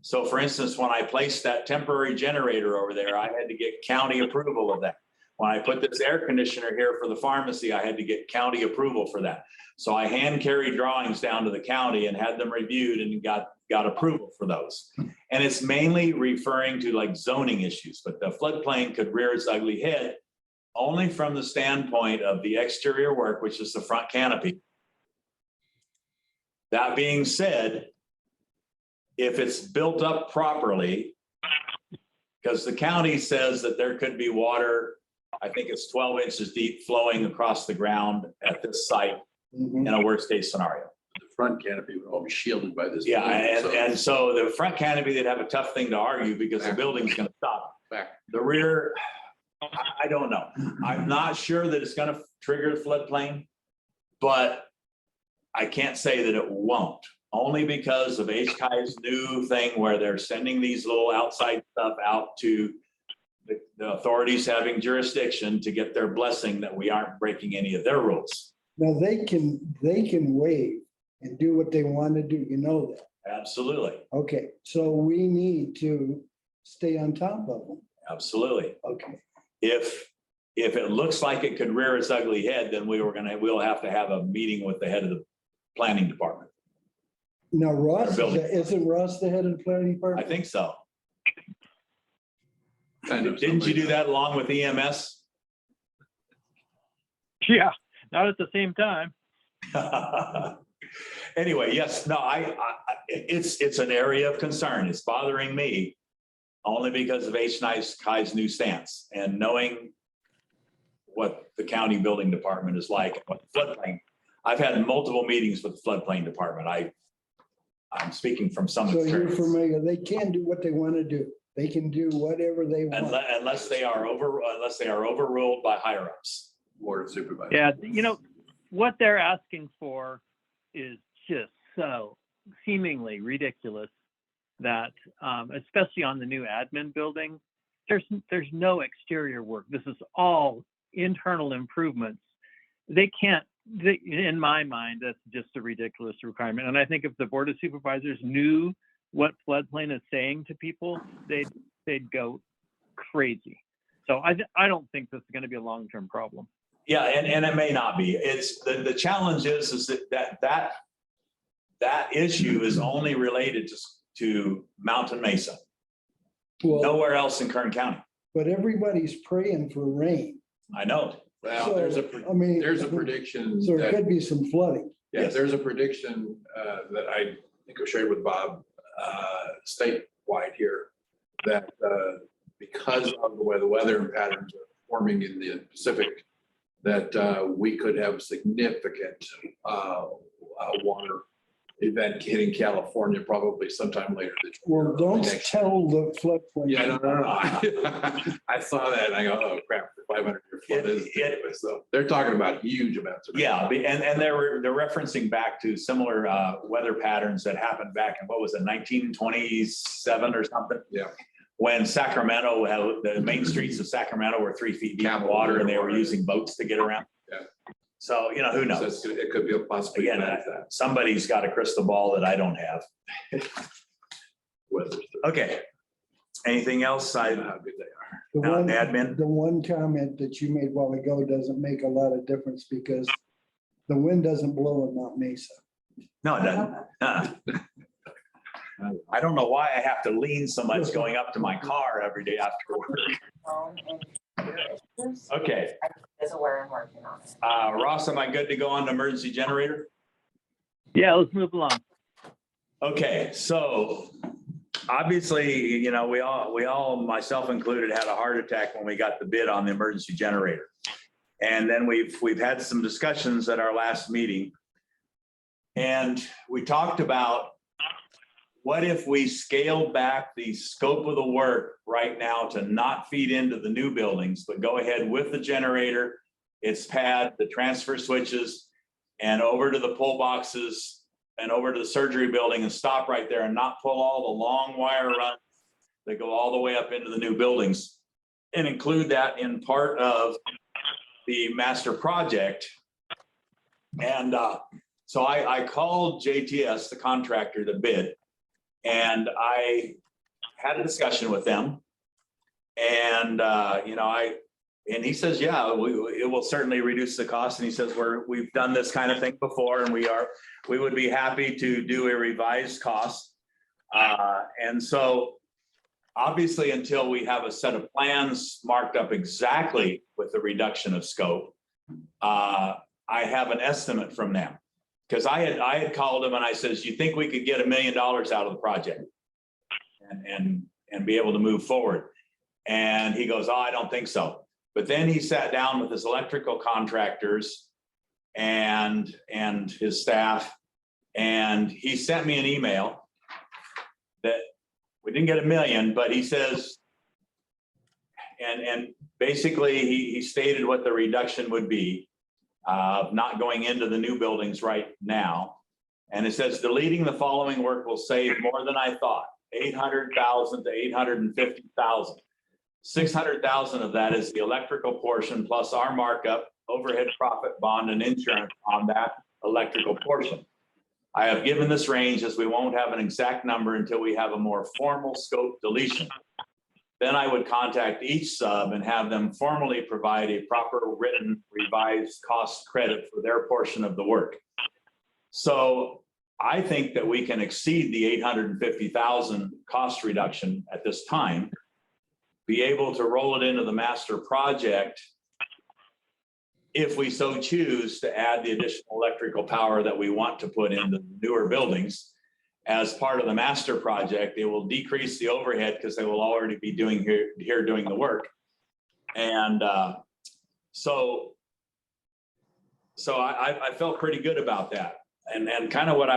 So for instance, when I placed that temporary generator over there, I had to get county approval of that. When I put this air conditioner here for the pharmacy, I had to get county approval for that. So I hand carried drawings down to the county and had them reviewed and got approval for those. And it's mainly referring to like zoning issues, but the floodplain could rear its ugly head only from the standpoint of the exterior work, which is the front canopy. That being said, if it's built up properly, because the county says that there could be water, I think it's 12 inches deep flowing across the ground at this site in a worst case scenario. The front canopy would all be shielded by this. Yeah, building, and so the front canopy, they'd have a tough thing to argue because the building's gonna stop. The rear, I don't know. I'm not sure that it's gonna trigger the floodplain, but I can't say that it won't, only because of HCI's new thing where they're sending these little outside stuff out to the authorities having jurisdiction to get their blessing that we aren't breaking any of their rules. Now, they can waive and do what they want to do, you know that. Absolutely, Okay, so we need to stay on top of them. absolutely. Okay, If it looks like it could rear its ugly head, then we'll have to have a meeting with the head of the planning department. now Ross, building. isn't Ross the head of the planning I department? think so. Kind of Didn't you do somebody- that along with EMS? Yeah, not at the same time. Anyway, yes, no, it's an area of concern. It's bothering me only because of HCI's new stance and knowing what the county building department is like, and what the floodplain. I've had multiple meetings with the floodplain department. I'm speaking from some So you're experience. familiar, they can do what they want to do. They can do whatever they want. Unless they are overruled by higher ups. Board of Supervisors. Yeah, what they're asking for is just so seemingly ridiculous that, especially on the new admin building, there's no exterior work. This is all internal improvements. In my mind, that's just a ridiculous requirement. And I think if the Board of Supervisors knew what floodplain is saying to people, they'd go crazy. So I don't think this is going to be a long-term problem. Yeah, and it may not be. It's the challenge is that issue is only related to Mountain Mesa, Well, nowhere else in Kern County. but everybody's praying for rain. I know. Well, there's a, I mean, there's a prediction So there that, could be some flooding. yeah, Yes. there's a prediction that I think I shared with Bob statewide here, that because of the way the weather patterns are forming in the Pacific, that we could have significant water event hitting California probably sometime later this year. Well, don't Next tell the floodplain. Yeah, no. I saw that and I go, oh crap, 500 year flood is. So they're talking about huge amounts of. Yeah, and they're referencing back to similar weather patterns that happened back in, what was it, 1927 or something? Yeah. When Sacramento, the main streets of Sacramento were 3 feet deep in water and they were using boats to get around. Yeah. So, you know, who knows? So it could be a possibility. Again, somebody's got a crystal ball that I don't have. Weather. Okay. Anything else? I know how good they are. The one, admin? the one comment that you made a while ago doesn't make a lot of difference because the wind doesn't blow in Mount Mesa. No, it doesn't. I don't know why I have to lean so much going up to my car every day after work. Okay. Is aware and working on it. Ross, am I good to go on to emergency generator? Yeah, let's move along. Okay, so obviously, you know, we all, myself included, had a heart attack when we got the bid on the emergency generator. And then we've had some discussions at our last meeting. And we talked about what if we scaled back the scope of the work right now to not feed into the new buildings, but go ahead with the generator, its pad, the transfer switches, and over to the pull boxes and over to the surgery building and stop right there and not pull all the long wire runs that go all the way up into the new buildings, and include that in part of the master project. And so I called JTS, the contractor that bid, and I had a discussion with them. And, you know, and he says, yeah, it will certainly reduce the cost. And he says, we've done this kind of thing before, and we would be happy to do a revised cost. And so obviously, until we have a set of plans marked up exactly with the reduction of scope, I have an estimate from them. Because I had called him and I says, you think we could get $1 million out of the project and be able to move forward? And he goes, oh, I don't think so. But then he sat down with his electrical contractors and his staff, and he sent me an email that we didn't get $1 million, but he says, and basically he stated what the reduction would be. Not going into the new buildings right now. And it says, deleting the following work will save more than I thought, 800,000 to 850,000. 600,000 of that is the electrical portion plus our markup, overhead profit bond and insurance on that electrical portion. I have given this range as we won't have an exact number until we have a more formal scope deletion. Then I would contact each sub and have them formally provide a proper written revised cost credit for their portion of the work. So I think that we can exceed the 850,000 cost reduction at this time, be able to roll it into the master project if we so choose to add the additional electrical power that we want to put into the newer buildings. As part of the master project, it will decrease the overhead because they will already be doing here doing the work. And so I felt pretty good about that. And kind of what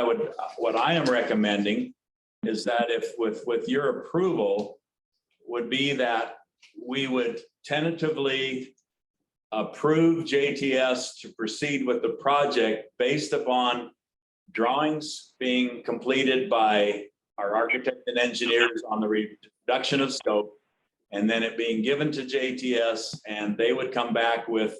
I am recommending is that if with your approval would be that we would tentatively approve JTS to proceed with the project based upon drawings being completed by our architect and engineers on the reduction of scope, and then it being given to JTS, and they would come back with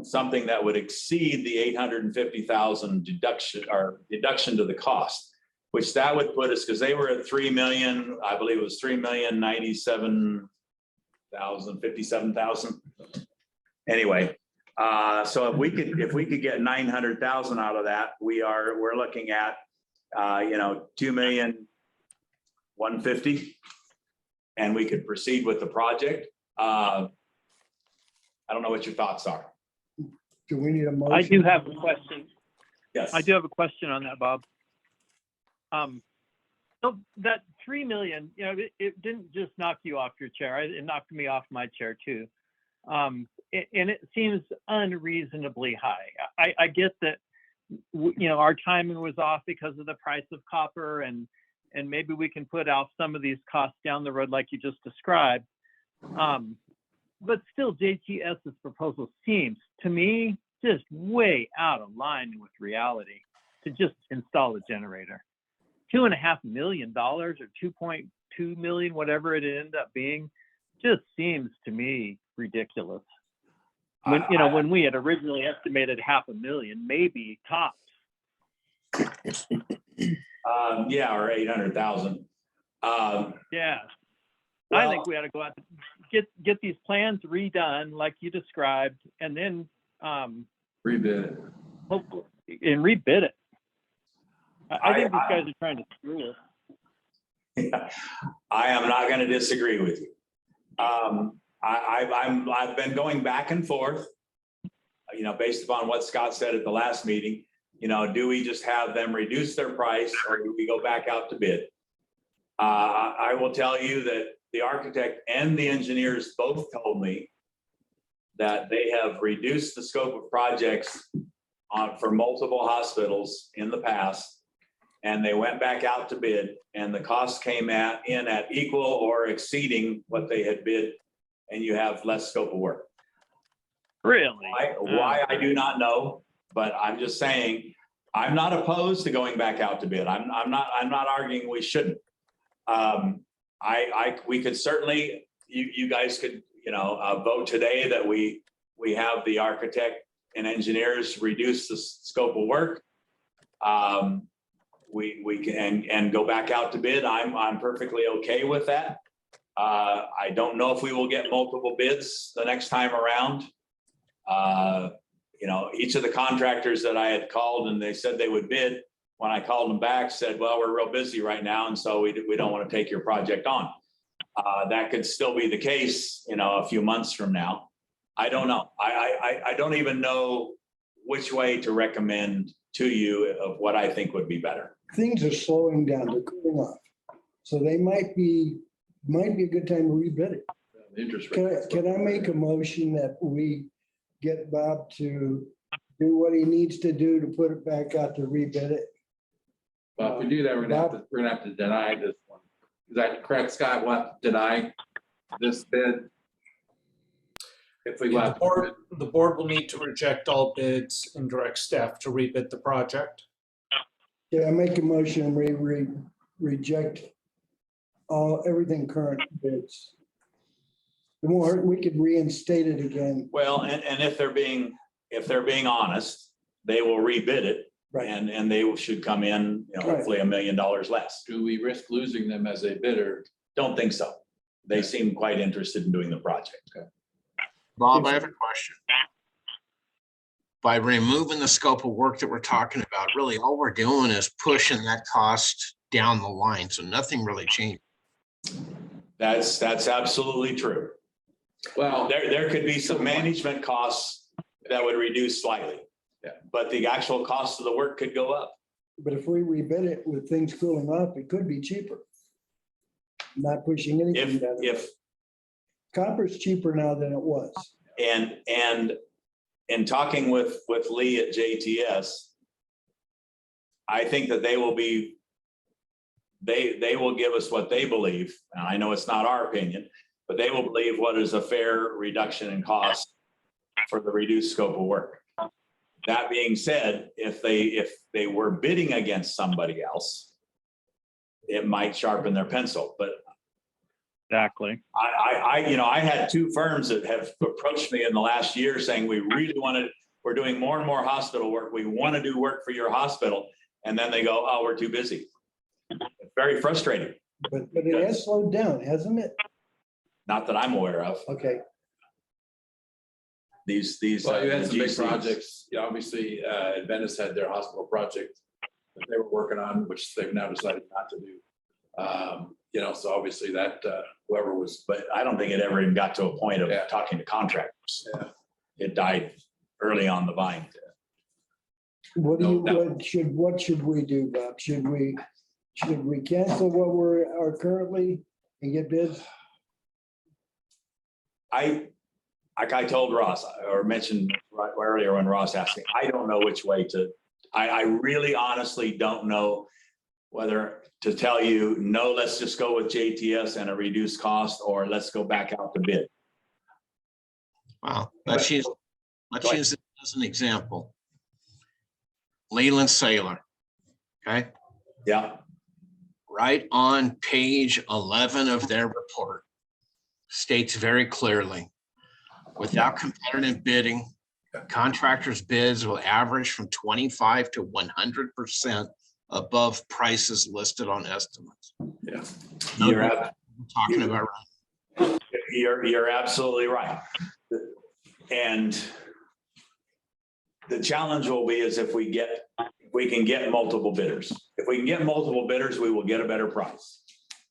something that would exceed the 850,000 deduction to the cost, which that would put us, because they were at 3 million, I believe it was 3,097,000 thousand, 57,000. Anyway, so if we could get 900,000 out of that, we're looking at, 2,150,000, and we could proceed with the project. I don't know what your thoughts are. Do we need a motion? I do have a question. Yes. I do have a question on that, Bob. So that 3 million, it didn't just knock you off your chair. It knocked me off my chair too. And it seems unreasonably high. I get that, our timing was off because of the price of copper, and maybe we can put out some of these costs down the road like you just described. But still, JTS's proposal seems to me just way out of line with reality to just install a generator. $2.5 million or 2.2 million, whatever it ended up being, just seems to me ridiculous. When we had originally estimated $500,000, maybe tops. Yeah, or 800,000. Yeah. Well, I think we ought to go out to get these plans redone like you described, and then Rebid it. and rebid it. I think these guys are trying to screw us. Yeah, I am not going to disagree with you. I've been going back and forth, based upon what Scott said at the last meeting. Do we just have them reduce their price, or do we go back out to bid? I will tell you that the architect and the engineers both told me that they have reduced the scope of projects for multiple hospitals in the past, and they went back out to bid, and the cost came in at equal or exceeding what they had bid, and you have less scope of work. Really? Why I do not know, but I'm just saying, I'm not opposed to going back out to bid. I'm not arguing we shouldn't. We could certainly, you guys could, vote today that we have the architect and engineers reduce the scope of work. We can and go back out to bid. I'm perfectly okay with that. I don't know if we will get multiple bids the next time around. Each of the contractors that I had called and they said they would bid, when I called them back, said, well, we're real busy right now, and so we don't want to take your project on. That could still be the case, a few months from now. I don't know. I don't even know which way to recommend to you of what I think would be better. Things are slowing down, they're cooling off. So they might be a good time to rebid it. The interest rate. Can I make a motion that we get Bob to do what he needs to do to put it back out to rebid it? Well, if we do that, we're gonna have to deny this one. Is that correct, Scott? What, deny this bid? If we Yeah, want. the board will need to reject all bids and direct staff to rebid the project. Yeah, I make a motion, we reject everything current bids. The more, we could reinstate it again. Well, and if they're being honest, they will rebid it. Right. And they should come in, hopefully $1 million less. Do we risk losing them as a bidder? Don't think so. They seem quite interested in doing the project. Okay. Bob, I have a question. By removing the scope of work that we're talking about, really all we're doing is pushing that cost down the line. So nothing really changed. That's absolutely true. Well, There could be some management costs that would reduce slightly. Yeah. But the actual cost of the work could go up. But if we rebid it with things cooling off, it could be cheaper. Not pushing anything down. If Copper's cheaper now than it was. and in talking with Lee at JTS, I think that they will give us what they believe. And I know it's not our opinion, but they will believe what is a fair reduction in cost for the reduced scope of work. That being said, if they were bidding against somebody else, it might sharpen their pencil. But Exactly. I had two firms that have approached me in the last year saying, we're doing more and more hospital work. We want to do work for your hospital. And then they go, oh, we're too busy. It's very frustrating. But it has slowed down, hasn't it? Not that I'm aware of. Okay, These. Well, you had the some big GCs. projects. Yeah, obviously, Adventist had their hospital project that they were working on, which they've now decided not to do. You know, so obviously that, whoever was, But I don't think it ever even got to a point of Yeah. talking to contractors. Yeah. It died early on the vine. what do you, No. what should we do, Bob? Should we cancel what are currently and get bids? Like I told Ross, or mentioned right earlier when Ross asked me, I don't know which way to, I really honestly don't know whether to tell you, no, let's just go with JTS and a reduced cost, or let's go back out to bid. Wow, let's use this as an example. Leland Sailor, okay? Yeah, Right on page 11 of their report states very clearly, without competitive bidding, contractors' bids will average from 25 to 100% above prices listed on estimates. yeah. Talking about right. you're absolutely right. And the challenge will be is if we can get multiple bidders. If we can get multiple bidders, we will get a better price.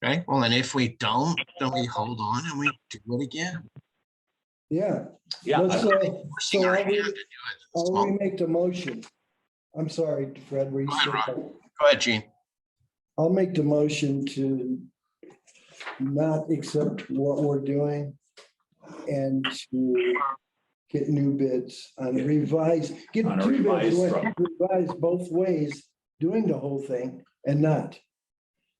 Okay, well, and if we don't, then we hold on and we do it again. Yeah. Yeah, Let's, Forcing so our I'll hand to do it. I'll remake the motion. I'm sorry, Fred, were you Go ahead, still Rob. talking? Go ahead, Gene. I'll make the motion to not accept what we're doing and to get new bids on revise, get On a two bids, revised revise both ways, doing the whole thing and not.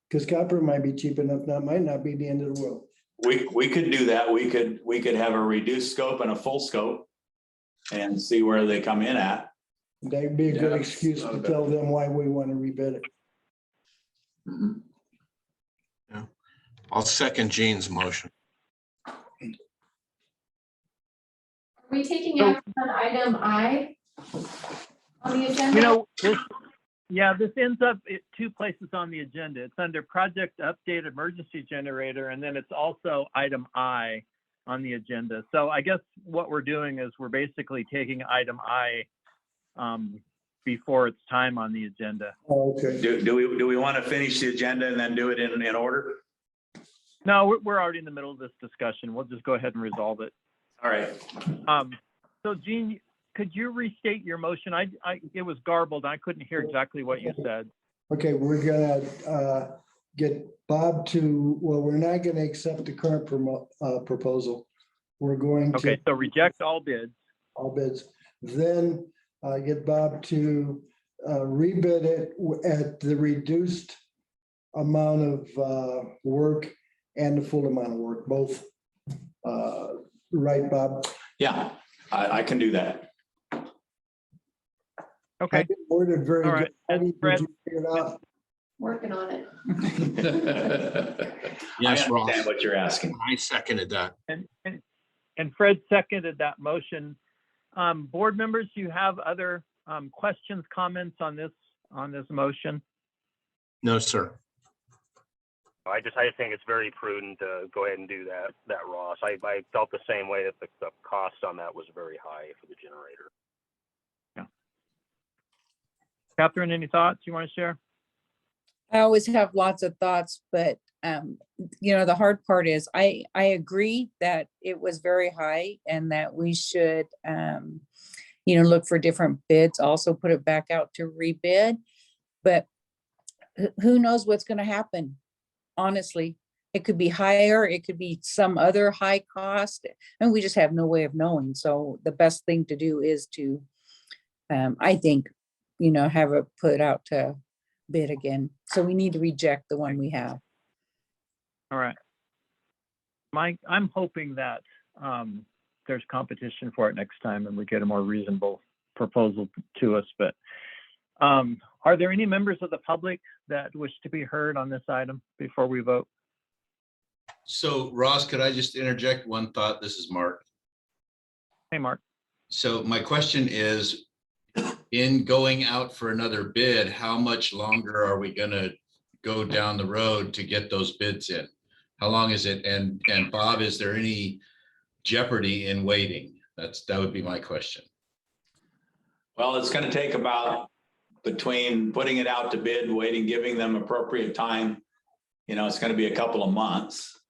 Because copper might be cheap enough, now might not be the end of the world. we could do that. We could have a reduced scope and a full scope and see where they come in at. That'd be a Yeah, good that's excuse not to a bad tell them why we want to rebid it. Mhm. I'll second Gene's motion. Are we taking action on item I on the agenda? You know, this ends up at two places on the agenda. It's under project update emergency generator, and then it's also item I on the agenda. So I guess what we're doing is we're basically taking item I before it's time on the agenda. Oh, okay. Do we want to finish the agenda and then do it in order? No, we're already in the middle of this discussion. We'll just go ahead and resolve it. All right. So Gene, could you restate your motion? It was garbled. I couldn't hear exactly what you said. Okay, we're gonna get Bob to, well, we're not gonna accept the current proposal. We're going to. Okay, so reject all bids. All bids. Then get Bob to rebid it at the reduced amount of work and the full amount of work, both. Right, Bob? Yeah, I can do that. Okay. Worded very All good. right. How did Fred- you figure it out? Working on it. Yes, I Ross. understand what you're asking. I seconded that. And Fred seconded that motion. Board members, do you have other questions, comments on this motion? No, sir. I just think it's very prudent to go ahead and do that, Ross. I felt the same way that the cost on that was very high for the generator. Yeah. Catherine, any thoughts you want to share? I always have lots of thoughts, but the hard part is I agree that it was very high and that we should, look for different bids, also put it back out to rebid. But who knows what's going to happen? Honestly, it could be higher, it could be some other high cost, and we just have no way of knowing. So the best thing to do is to, I think, have it put out to bid again. So we need to reject the one we have. All right. Mike, I'm hoping that there's competition for it next time and we get a more reasonable proposal to us. But are there any members of the public that wish to be heard on this item before we vote? So Ross, could I just interject one thought? This is Mark. Hey, Mark. So my question is, in going out for another bid, how much longer are we going to go down the road to get those bids in? How long is it? And Bob, is there any jeopardy in waiting? That would be my question. Well, it's going to take about, between putting it out to bid, waiting, giving them appropriate time, it's going to be a couple of months.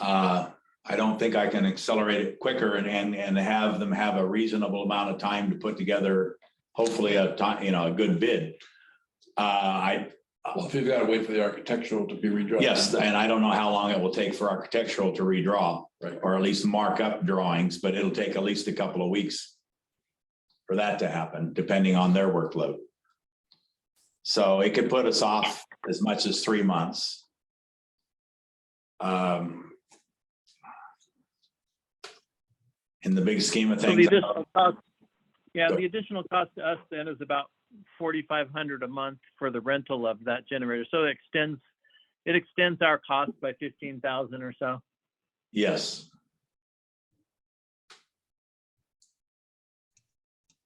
I don't think I can accelerate it quicker and have them have a reasonable amount of time to put together, hopefully a good bid. Well, if you've got to wait for the architectural to be redrawn. Yes, and I don't know how long it will take for architectural to redraw, Right. or at least mark up drawings, but it'll take at least a couple of weeks for that to happen, depending on their workload. So it could put us off as much as 3 months. In the big scheme of So the things. additional cost, yeah, the additional cost to us then is about $4,500 a month for the rental of that generator. So it extends our cost by 15,000 or so. Yes.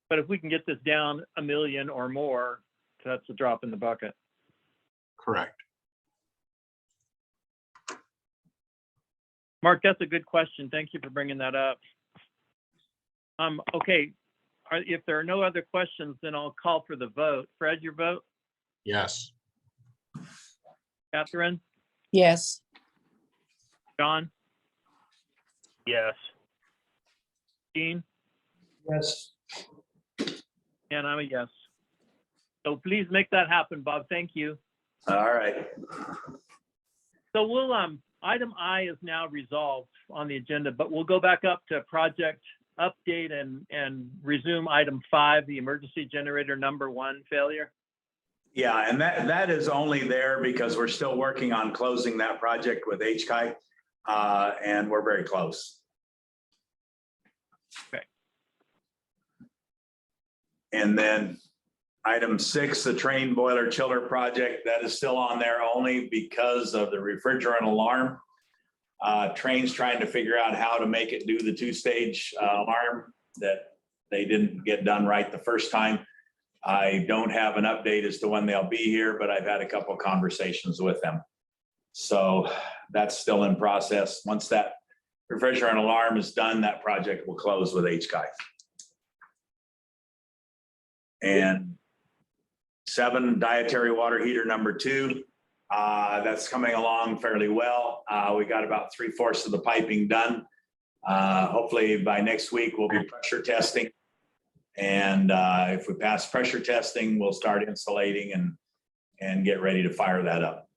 But if we can get this down $1 million or more, that's a drop in the bucket. Correct. Mark, that's a good question. Thank you for bringing that up. Okay, if there are no other questions, then I'll call for the vote. Fred, your vote? Yes. Catherine? Yes. John? Yes. Jean? Yes. And I'm a yes. So please make that happen, Bob. Thank you. All right. So we'll, item I is now resolved on the agenda, but we'll go back up to project update and resume item 5, the emergency generator number 1 failure. Yeah, and that is only there because we're still working on closing that project with HKI, and we're very close. Okay. And then item 6, the train boiler chiller project, that is still on there only because of the refrigerant alarm. Train's trying to figure out how to make it do the 2-stage alarm that they didn't get done right the first time. I don't have an update as to when they'll be here, but I've had a couple of conversations with them. So that's still in process. Once that refrigerant alarm is done, that project will close with HKI. And 7, dietary water heater number 2. That's coming along fairly well. We got about 3/4 of the piping done. Hopefully by next week, we'll be pressure testing. And if we pass pressure testing, we'll start insulating and get ready to fire that up.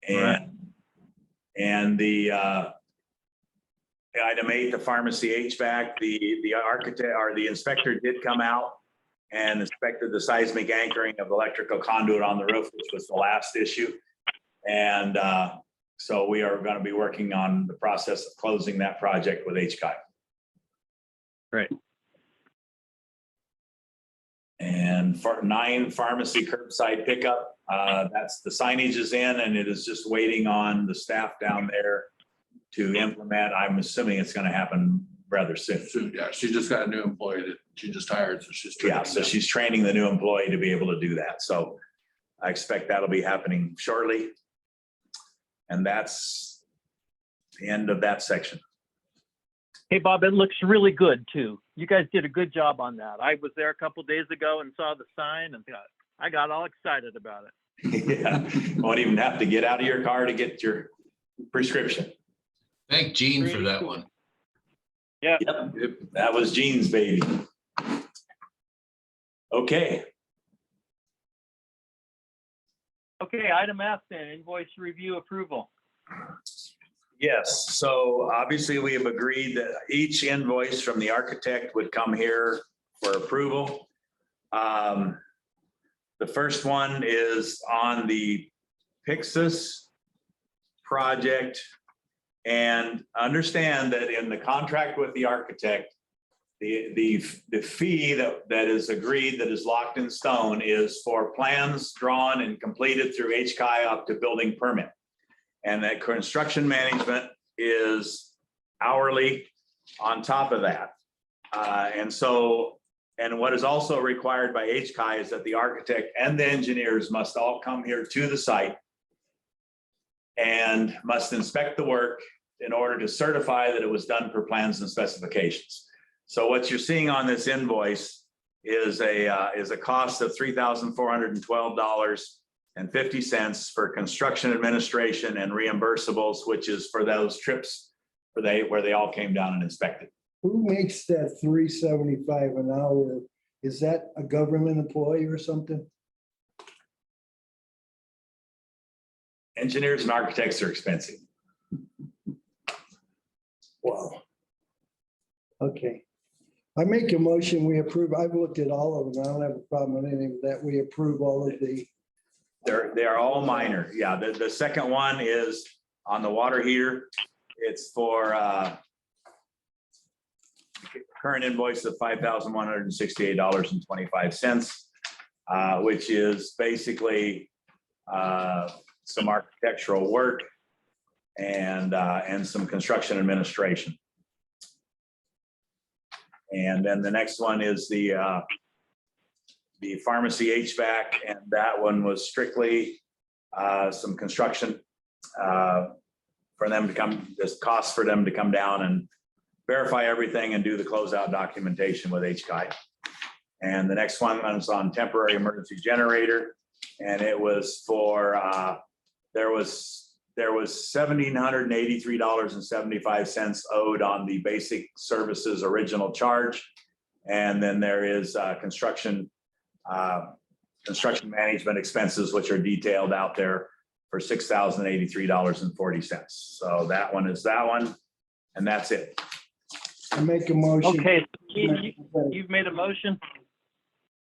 And the item 8, the pharmacy HVAC, the architect or the inspector did come out and inspected the seismic anchoring of electrical conduit on the roof, which was the last issue. And so we are going to be working on the process of closing that project with HKI. Great. And for 9, pharmacy curbside pickup, that's the signage is in and it is just waiting on the staff down there to implement. I'm assuming it's going to happen rather soon. Yeah, she just got a new employee that she just hired, so she's. Yeah, so she's training the new employee to be able to do that. So I expect that'll be happening shortly. And that's the end of that section. Hey, Bob, it looks really good too. You guys did a good job on that. I was there a couple days ago and saw the sign and I got all excited about it. Yeah, won't even have to get out of your car to get your prescription. Thank Gene for that one. Yeah. Yep, that was Gene's baby. Okay. Okay, item F then, invoice review approval. Yes, so obviously we have agreed that each invoice from the architect would come here for approval. The first one is on the Pixis project. And understand that in the contract with the architect, the fee that is agreed, that is locked in stone, is for plans drawn and completed through HKI up to building permit. And that construction management is hourly on top of that. And what is also required by HKI is that the architect and the engineers must all come here to the site and must inspect the work in order to certify that it was done per plans and specifications. So what you're seeing on this invoice is a cost of $3,412.50 for construction administration and reimbursables, which is for those trips where they all came down and inspected. Who makes that $3.75 an hour? Is that a government employee or something? Engineers and architects are expensive. Wow. Okay. I make a motion, we approve. I've looked at all of them. I don't have a problem with any of that. We approve all of the. They are all minor. Yeah, the second one is on the water heater. It's for current invoice of $5,168.25, which is basically some architectural work and some construction administration. And then the next one is the pharmacy HVAC, and that one was strictly some construction for them to come, this cost for them to come down and verify everything and do the closeout documentation with HCI. And the next one is on temporary emergency generator, and it was for there was $1,783.75 owed on the basic services original charge. And then there is construction management expenses, which are detailed out there for $6,083.40. So that one is that one, and that's it. I make a motion. Okay, you've made a motion.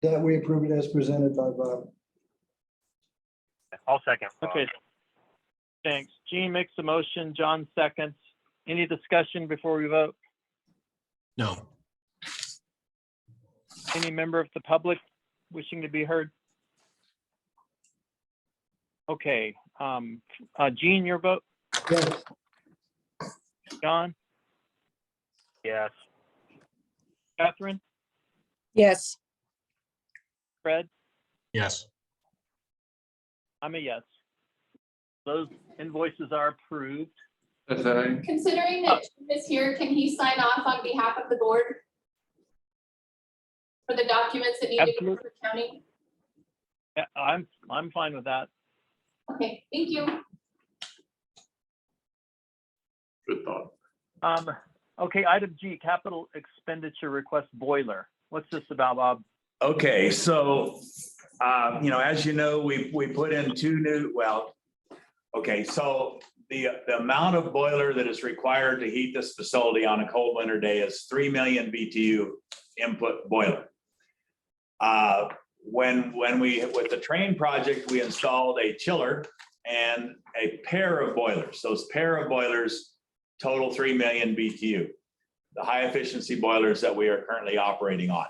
That we approve it as presented by Bob. I'll second. Okay. Thanks. Gene makes a motion, John seconds. Any discussion before we vote? No. Any member of the public wishing to be heard? Okay, Gene, your vote? Yes. John? Yes. Catherine? Yes. Fred? Yes. I'm a yes. Those invoices are approved. Considering that Jim is here, can he sign off on behalf of the board? For the documents that need to be Absolutely. for county? Yeah, I'm fine with that. Okay, thank you. Good thought. Okay, item G, capital expenditure request boiler. What's this about, Bob? Okay, so, as you know, we put in two new, okay, so the amount of boiler that is required to heat this facility on a cold winter day is 3 million BTU input boiler. When with the train project, we installed a chiller and a pair of boilers. Those pair of boilers total 3 million BTU, the high efficiency boilers that we are currently operating on.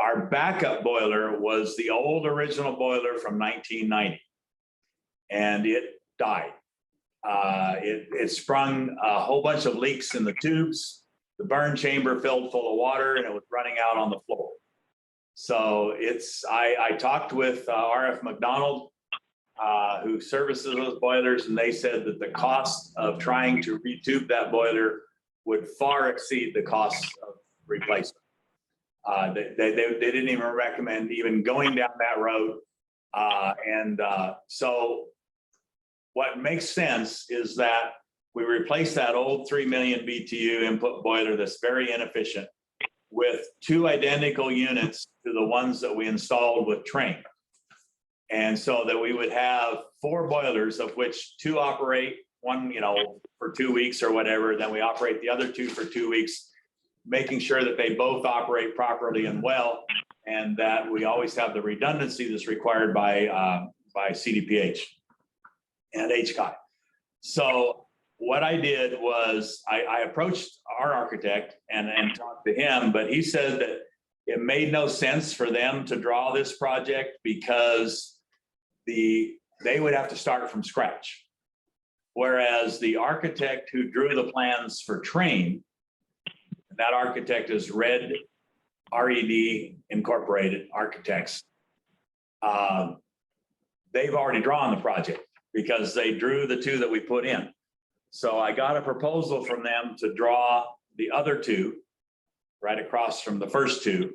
Our backup boiler was the old original boiler from 1990, and it died. It sprung a whole bunch of leaks in the tubes. The burn chamber filled full of water, and it was running out on the floor. So I talked with RF McDonald, who services those boilers, and they said that the cost of trying to retube that boiler would far exceed the cost of replacement. They didn't even recommend even going down that road. So what makes sense is that we replace that old 3 million BTU input boiler that's very inefficient with two identical units to the ones that we installed with Train. And so that we would have 4 boilers, of which 2 operate, one, for 2 weeks or whatever, then we operate the other 2 for 2 weeks, making sure that they both operate properly and well, and that we always have the redundancy that's required by CDPH and HCI. So what I did was I approached our architect and talked to him, but he said that it made no sense for them to draw this project because they would have to start from scratch. Whereas the architect who drew the plans for Train, that architect is Red Incorporated Architects. They've already drawn the project. because they drew the two that we put in. So I got a proposal from them to draw the other two right across from the first two.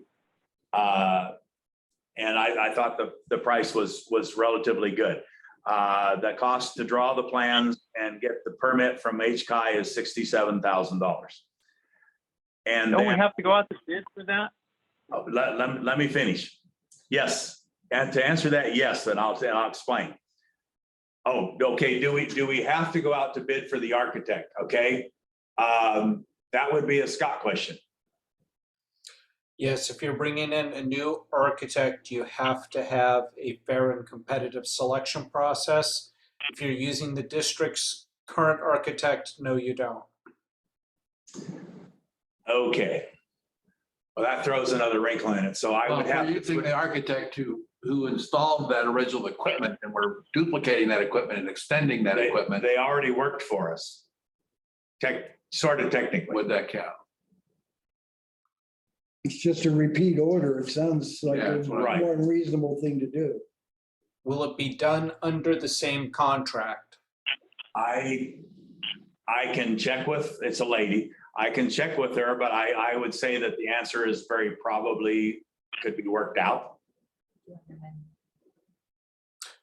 And I thought the price was relatively good. The cost to draw the plans and get the permit from HCI is $67,000. And Don't we then- have to go out to bid for that? Oh, let me finish. Yes, and to answer that, yes, then I'll explain. Oh, okay, do we have to go out to bid for the architect? Okay. That would be a Scott question. Yes, if you're bringing in a new architect, you have to have a fair and competitive selection process. If you're using the district's current architect, no, you don't. Okay. Well, that throws another wrinkle in it. So I Well, would if have we're to. using the architect who installed that original equipment, and we're duplicating that equipment and extending that equipment, They already worked for us. Sort of technically. would that count? It's just a repeat order. It sounds like Yeah, a that's what I- more reasonable thing to do. Will it be done under the same contract? I can check with, it's a lady. I can check with her, but I would say that the answer is very probably could be worked out.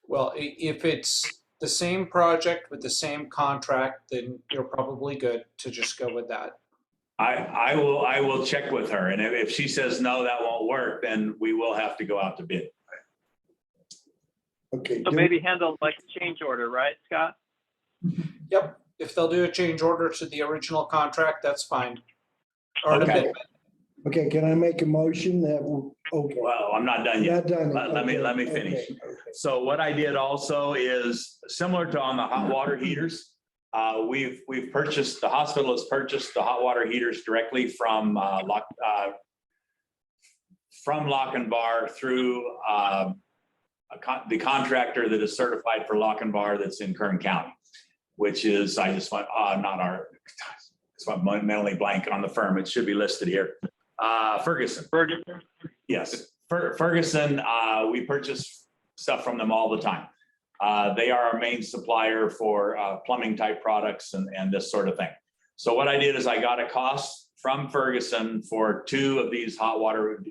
Well, if it's the same project with the same contract, then you're probably good to just go with that. I will check with her, and if she says no, that won't work, then we will have to go out to bid. Okay. So maybe handle like a change order, right, Scott? Yep, if they'll do a change order to the original contract, that's fine. Or an Okay. amendment. Okay, can I make a motion that, okay. Well, I'm not done yet. Not done. Let me Okay, finish. okay. So what I did also is similar to on the hot water heaters. We've purchased, the hospital has purchased the hot water heaters directly from Lock and Bar through the contractor that is certified for Lock and Bar that's in Kern County, which is, I just went, not our, so I'm mentally blank on the firm. It should be listed here. Ferguson. Ferguson? Yes, Ferguson, we purchase stuff from them all the time. They are our main supplier for plumbing type products and this sort of thing. So what I did is I got a cost from Ferguson for 2 of these hot water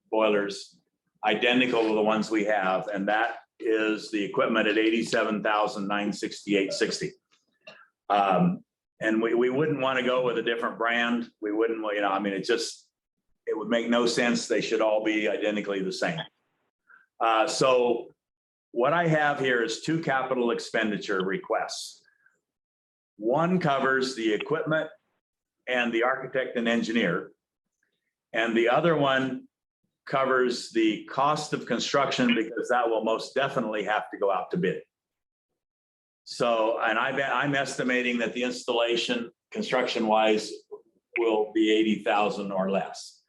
boilers, identical to the ones we have, and that is the equipment at $87,968.60. And we wouldn't want to go with a different brand. We wouldn't, I mean, it would make no sense. They should all be identically the same. So what I have here is 2 capital expenditure requests. One covers the equipment and the architect and engineer, and the other one covers the cost of construction, because that will most definitely have to go out to bid. So, and I'm estimating that the installation, construction-wise, will be 80,000 or less.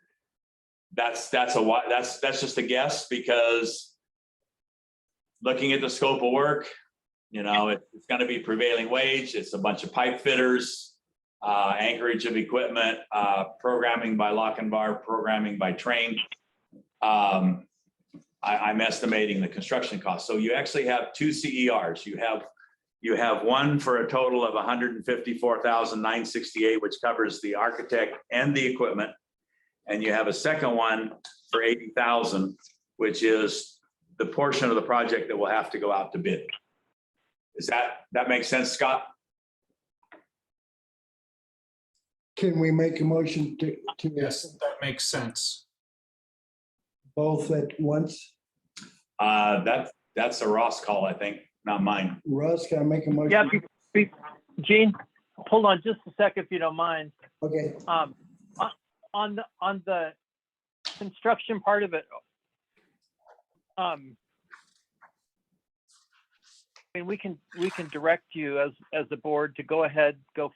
That's just a guess, because looking at the scope of work, it's going to be prevailing wage. It's a bunch of pipe fitters, anchorage of equipment, programming by Lock and Bar, programming by Train. I'm estimating the construction cost. So you actually have 2 CERs. You have one for a total of $154,968, which covers the architect and the equipment. And you have a second one for $80,000, which is the portion of the project that will have to go out to bid. That makes sense, Scott? Can we make a motion to Yes, that makes sense. both at once? That's a Ross call, I think, not mine. Russ, can I make a motion? Yeah, Gene, hold on just a second if you don't mind. Okay, On the construction part of it, I mean, we can direct you as a board to go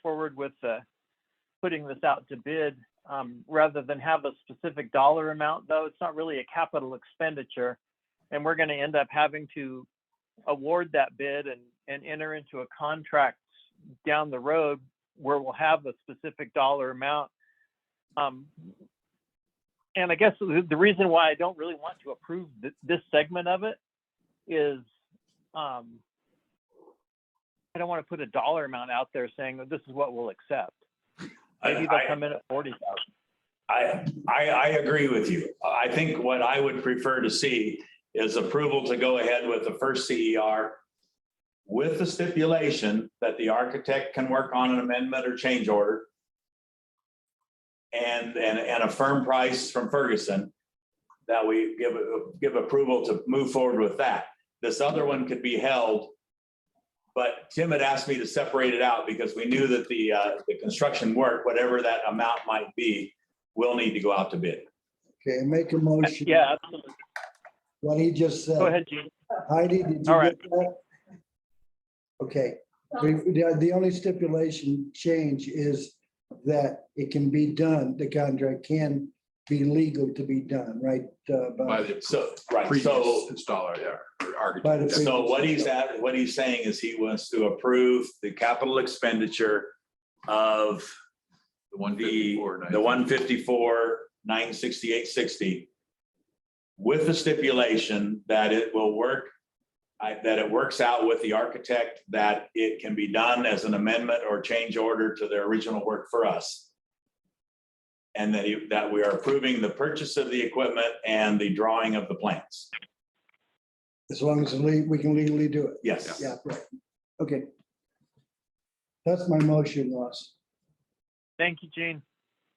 forward with putting this out to bid, rather than have a specific dollar amount, though. It's not really a capital expenditure, and we're going to end up having to award that bid and enter into a contract down the road where we'll have a specific dollar amount. And I guess the reason why I don't really want to approve this segment of it is I don't want to put a dollar amount out there saying that this is what we'll accept. Maybe I- they'll come in at 40,000. I agree with you. I think what I would prefer to see is approval to go ahead with the first CER with the stipulation that the architect can work on an amendment or change order and a firm price from Ferguson that we give approval to move forward with that. This other one could be held, but Tim had asked me to separate it out because we knew that the construction work, whatever that amount might be, will need to go out to bid. Okay, make a motion. Yeah, absolutely. What he just said. Go ahead, Gene. Heidi, did you All right. get that? Okay, the only stipulation change is that it can be done, the contract can be legal to be done, right? By the Right, previous so, installer, yeah, or By the architect. so what he's saying is he wants to approve the capital expenditure of The 154. the 154, 968.60 with the stipulation that it will work, that it works out with the architect, that it can be done as an amendment or change order to their original work for us. And that we are approving the purchase of the equipment and the drawing of the plans. As long as we can legally do it. Yes. Yeah, right. Okay. That's my motion, Ross. Thank you, Gene.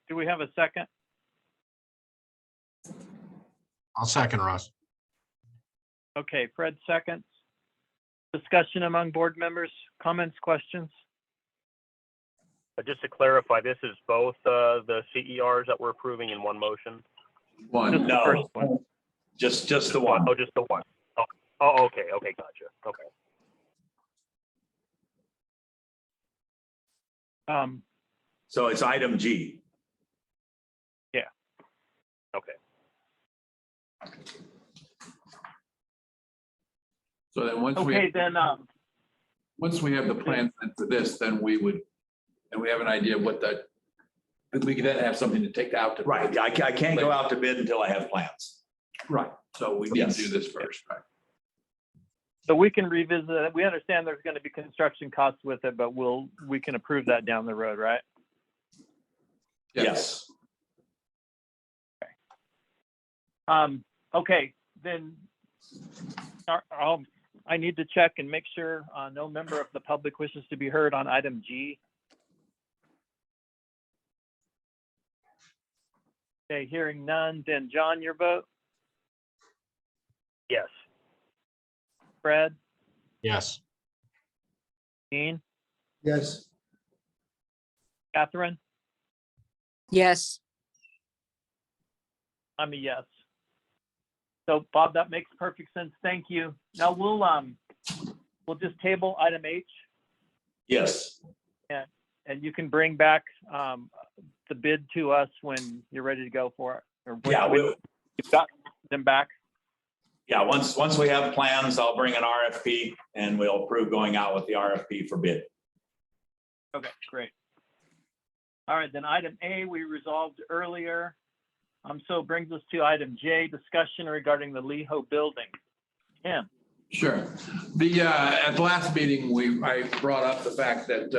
Do we have a second? I'll second Russ. Okay, Fred seconds. Discussion among board members, comments, questions? Just to clarify, this is both the CERs that we're approving in one motion? Just One, the No. first one. Just the one. Oh, just the one. Oh, okay, gotcha. Okay. So it's item G. Okay. so then once Okay, then, once we have the plan for this, then we would, and we have an idea of what that, we could then have something to take out to. Right, I can't go out to bid until I have plans. Right, so we need to Yes. do this first, right? so we can revisit it. We understand there's going to be construction costs with it, but we can approve that down the road, right? Yes. Okay, then I need to check and make sure no member of the public wishes to be heard on item G. Okay, hearing none, then John, your vote? Yes. Fred? Yes. Dean? Yes, Catherine? Yes, I'm a yes. So Bob, that makes perfect sense. Thank you. Now we'll just table item H Yes. and you can bring back the bid to us when you're ready to go for it. Or when Yeah, you've got them back. Yeah, once we have plans, I'll bring an RFP and we'll approve going out with the RFP for bid. Okay, great. All right, then item A, we resolved earlier. So it brings us to item J, discussion regarding the Leho building. Tim? Sure. At the last meeting, I brought up the fact that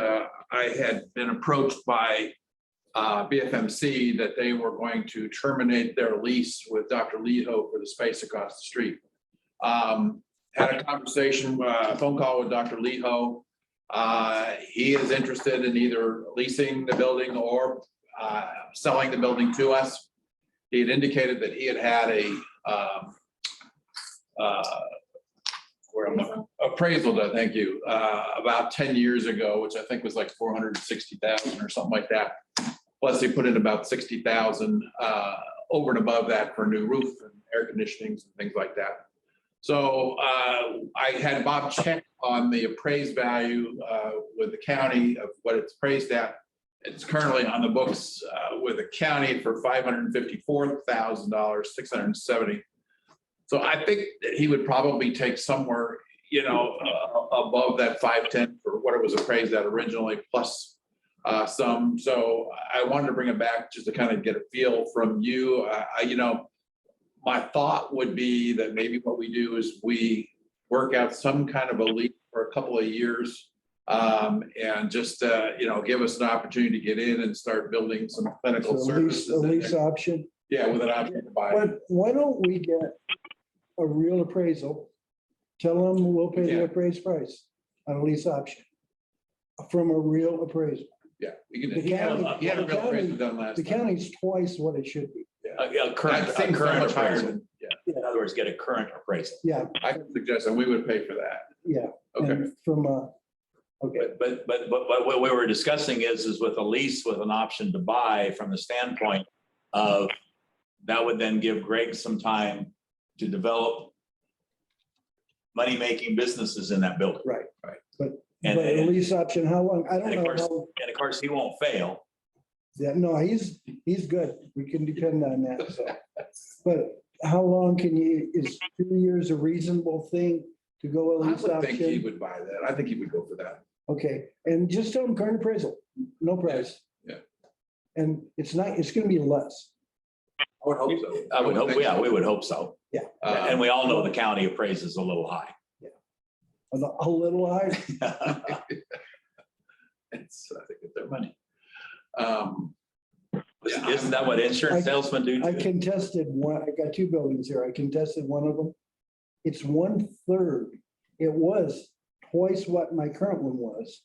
I had been approached by BFMC that they were going to terminate their lease with Dr. Leho for the space across the street. Had a conversation, a phone call with Dr. Leho. He is interested in either leasing the building or selling the building to us. He had indicated that he had appraisal, thank you, about 10 years ago, which I think was like 460,000 or something like that. Plus they put in about 60,000 over and above that for new roof and air conditionings and things like that. So I had Bob check on the appraised value with the county of what it's appraised at. It's currently on the books with the county for $554,000, 670. So I think that he would probably take somewhere, above that 510 for what it was appraised at originally, plus some. So I wanted to bring it back just to kind of get a feel from you. My thought would be that maybe what we do is we work out some kind of a lease for a couple of years And just, give us an opportunity to get in and start building some clinical So services. a in lease there. option. Yeah, with an option to buy. But why don't we get a real appraisal? Tell them we'll pay Yeah. the appraised price on a lease option from a real appraisal. Yeah, we can. The He had a county- real appraisal done last The time. county's twice what it should be. A current, I a think so current much higher appraisal. than- Yeah, In other words, get a current appraisal. Yeah, I can suggest, and we would pay for that. yeah. Okay. And from a, okay, But what we were discussing is with a lease with an option to buy from the standpoint of that would then give Greg some time to develop money-making businesses in that building. right. Right. But And- a lease option, how long? I don't And of know course, how. and of course, he won't fail. Yeah, no, he's good. We can depend on that, so. But how long is 2 years a reasonable thing to go a I lease would think he option? would buy that. I think he would go for that. Okay, and just tell them current appraisal, no price. Yeah. And it's gonna be less. I would hope so. I would hope, think yeah, so. we would hope so. And we all know the county appraises a little high. A little higher. It's, I think it's their money. Isn't that what insurance salesmen do? I too? contested one, I got 2 buildings here. I contested one of them. It's 1/3. It was twice what my current one was.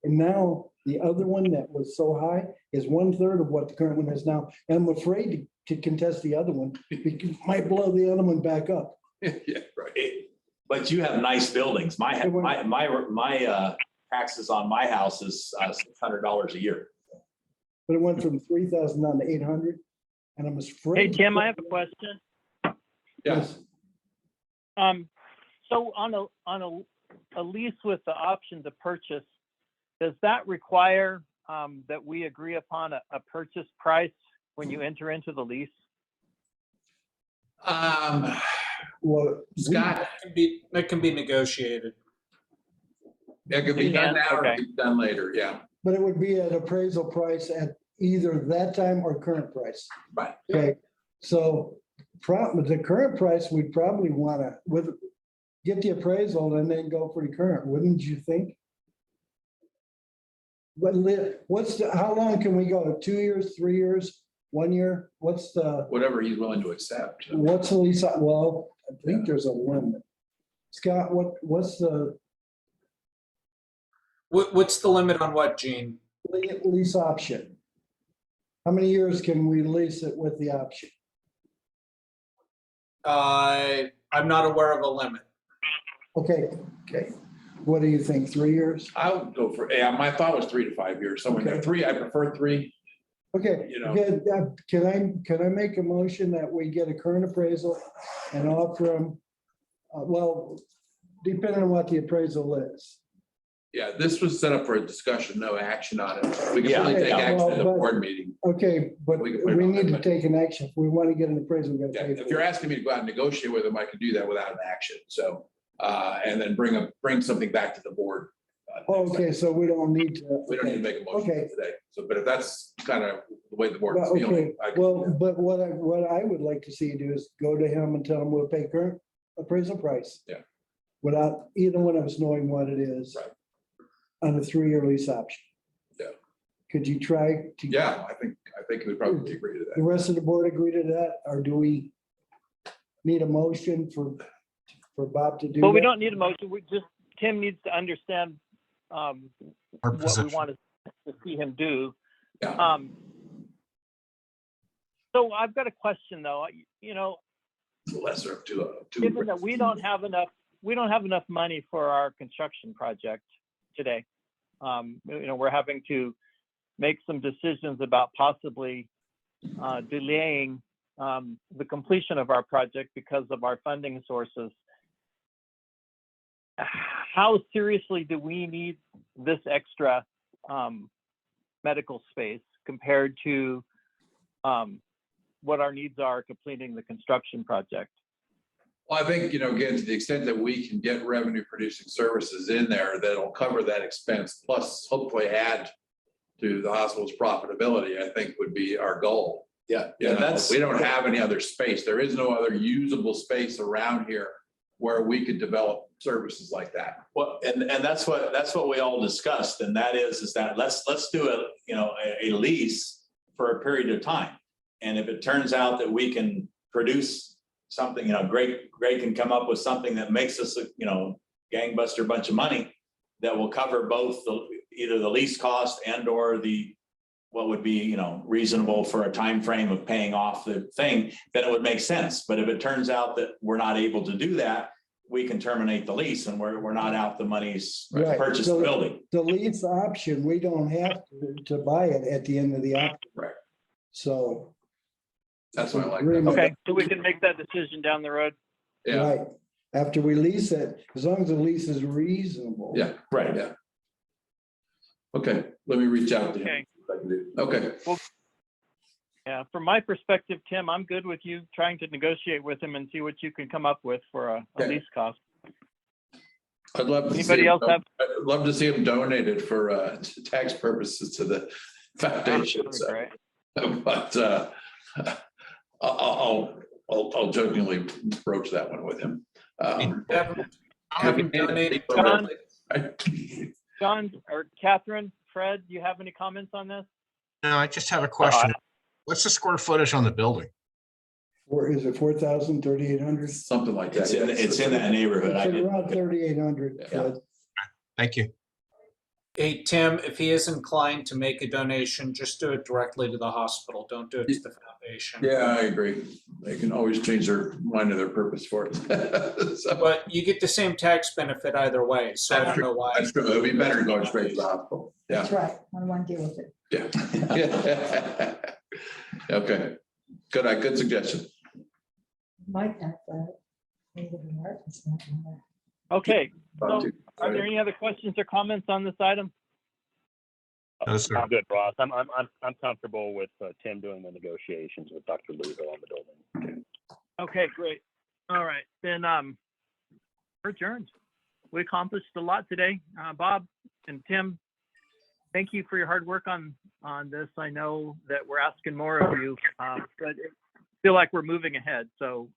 And now the other one that was so high is 1/3 of what the current one is now. And I'm afraid to contest the other one because it might blow the other one back up. Yeah, right. But you have nice buildings. My taxes on my house is $600 a year. But it went from 3,000 down to 800. And I'm afraid. Hey, Tim, I have a question. Yes. So on a lease with the option to purchase, does that require that we agree upon a purchase price when you enter into the lease? Well, Scott, That can be negotiated. it could be done now or it Okay. could be done later. Yeah. but it would be at appraisal price at either that time or current price. Right. Okay, so the current price, we'd probably wanna get the appraisal and then go for the current, wouldn't you think? But how long can we go? 2 years, 3 years, 1 year? What's the Whatever he's willing to accept. lease? Well, I think there's a limit. Scott, what's the What's the limit on what, Gene? lease option? How many years can we lease it with the option? I'm not aware of a limit. Okay. What do you think? 3 years? I would go for, yeah, my thought was 3 to 5 years, somewhere in there. Okay. 3, I prefer 3. Okay, You know. good. Can I make a motion that we get a current appraisal and offer them? Well, depending on what the appraisal is. Yeah, this was set up for a discussion, no action on it. We can Yeah. only take Okay, action well, at the but- board meeting. Okay, but We we can put it on need to there, take an action. If we want to get an appraisal, we Yeah, gotta pay if for you're it. asking me to go out and negotiate with them, I can do that without an action. So, and then bring something back to the board. Okay, so we don't need to. We don't need to make a motion Okay. today. So, but if that's kind of the way the board is Well, okay, feeling. I can do well, that. but what I would like to see you do is go to him and tell him we'll pay current appraisal price. Yeah. Without either one of us knowing what it is. Right. On a 3-year lease option. Yeah. Could you try to? Yeah, I think we probably agree to The that. rest of the board agree to that, or do we need a motion for Bob to do? Well, we that? don't need a motion. Tim needs to understand Our what we position. want to see him do. Yeah. So I've got a question though, The lesser of two. given that we don't have enough money for our construction project today. We're having to make some decisions about possibly delaying the completion of our project because of our funding sources. How seriously do we need this extra medical space compared to what our needs are completing the construction project? Well, I think, again, to the extent that we can get revenue producing services in there, that'll cover that expense, plus hopefully add to the hospital's profitability, I think would be our goal. Yeah. We don't have any other space. There is no other usable space around here where we could develop services like that. Well, and that's what we all discussed, and that is that let's do a lease for a period of time. And if it turns out that we can produce something, Greg can come up with something that makes us, gangbuster bunch of money that will cover both either the lease cost and or what would be, reasonable for a time frame of paying off the thing, then it would make sense. But if it turns out that we're not able to do that, we can terminate the lease and we're not out the monies to Right. purchase the building. The lease option, we don't have to buy it at the end of the option. Right. So. That's why I like Agreement. that. Okay, so we can make that decision down the road. Yeah, Right. After we lease it, as long as the lease is reasonable. yeah, Right. yeah. Okay, let me reach out to him. Okay. Okay, Yeah, from my perspective, Tim, I'm good with you trying to negotiate with him and see what you can come up with for a Okay. lease cost. I'd love to. Anybody else have? I'd love to see him donated for tax purposes to the foundation. Absolutely, So, right? but I'll jokingly broach that one with him. Have him donated. John or Catherine, Fred, do you have any comments on this? No, I just have a question. What's the square footage on the building? Or is it 4,000, 3,800? Something like that. It's in that neighborhood. It's around 3,800. Yeah. Thank you. Hey, Tim, if he is inclined to make a donation, just do it directly to the hospital. Don't do it to the foundation. Yeah, I agree. They can always change their mind of their purpose for it. So, But you get the same tax benefit either way, so I don't know why. that's true. It'd be better going straight to the hospital. Yeah. That's right. I don't want to deal with it. Yeah. Okay. Good suggestion. Might have that. Maybe the market's not in there. Okay, so are there any other questions or comments on this item? No, sir. I'm good, Ross. I'm comfortable with Tim doing the negotiations with Dr. Lugo on the building. Okay, great. All right, then we're adjourned. We accomplished a lot today. Bob and Tim, thank you for your hard work on this. I know that we're asking more of you, but I feel like we're moving ahead. So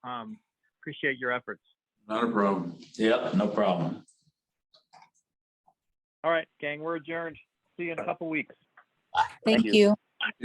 appreciate your efforts. Not a problem. Yep, no problem. All right, gang, we're adjourned. See you in a couple weeks. Thank you.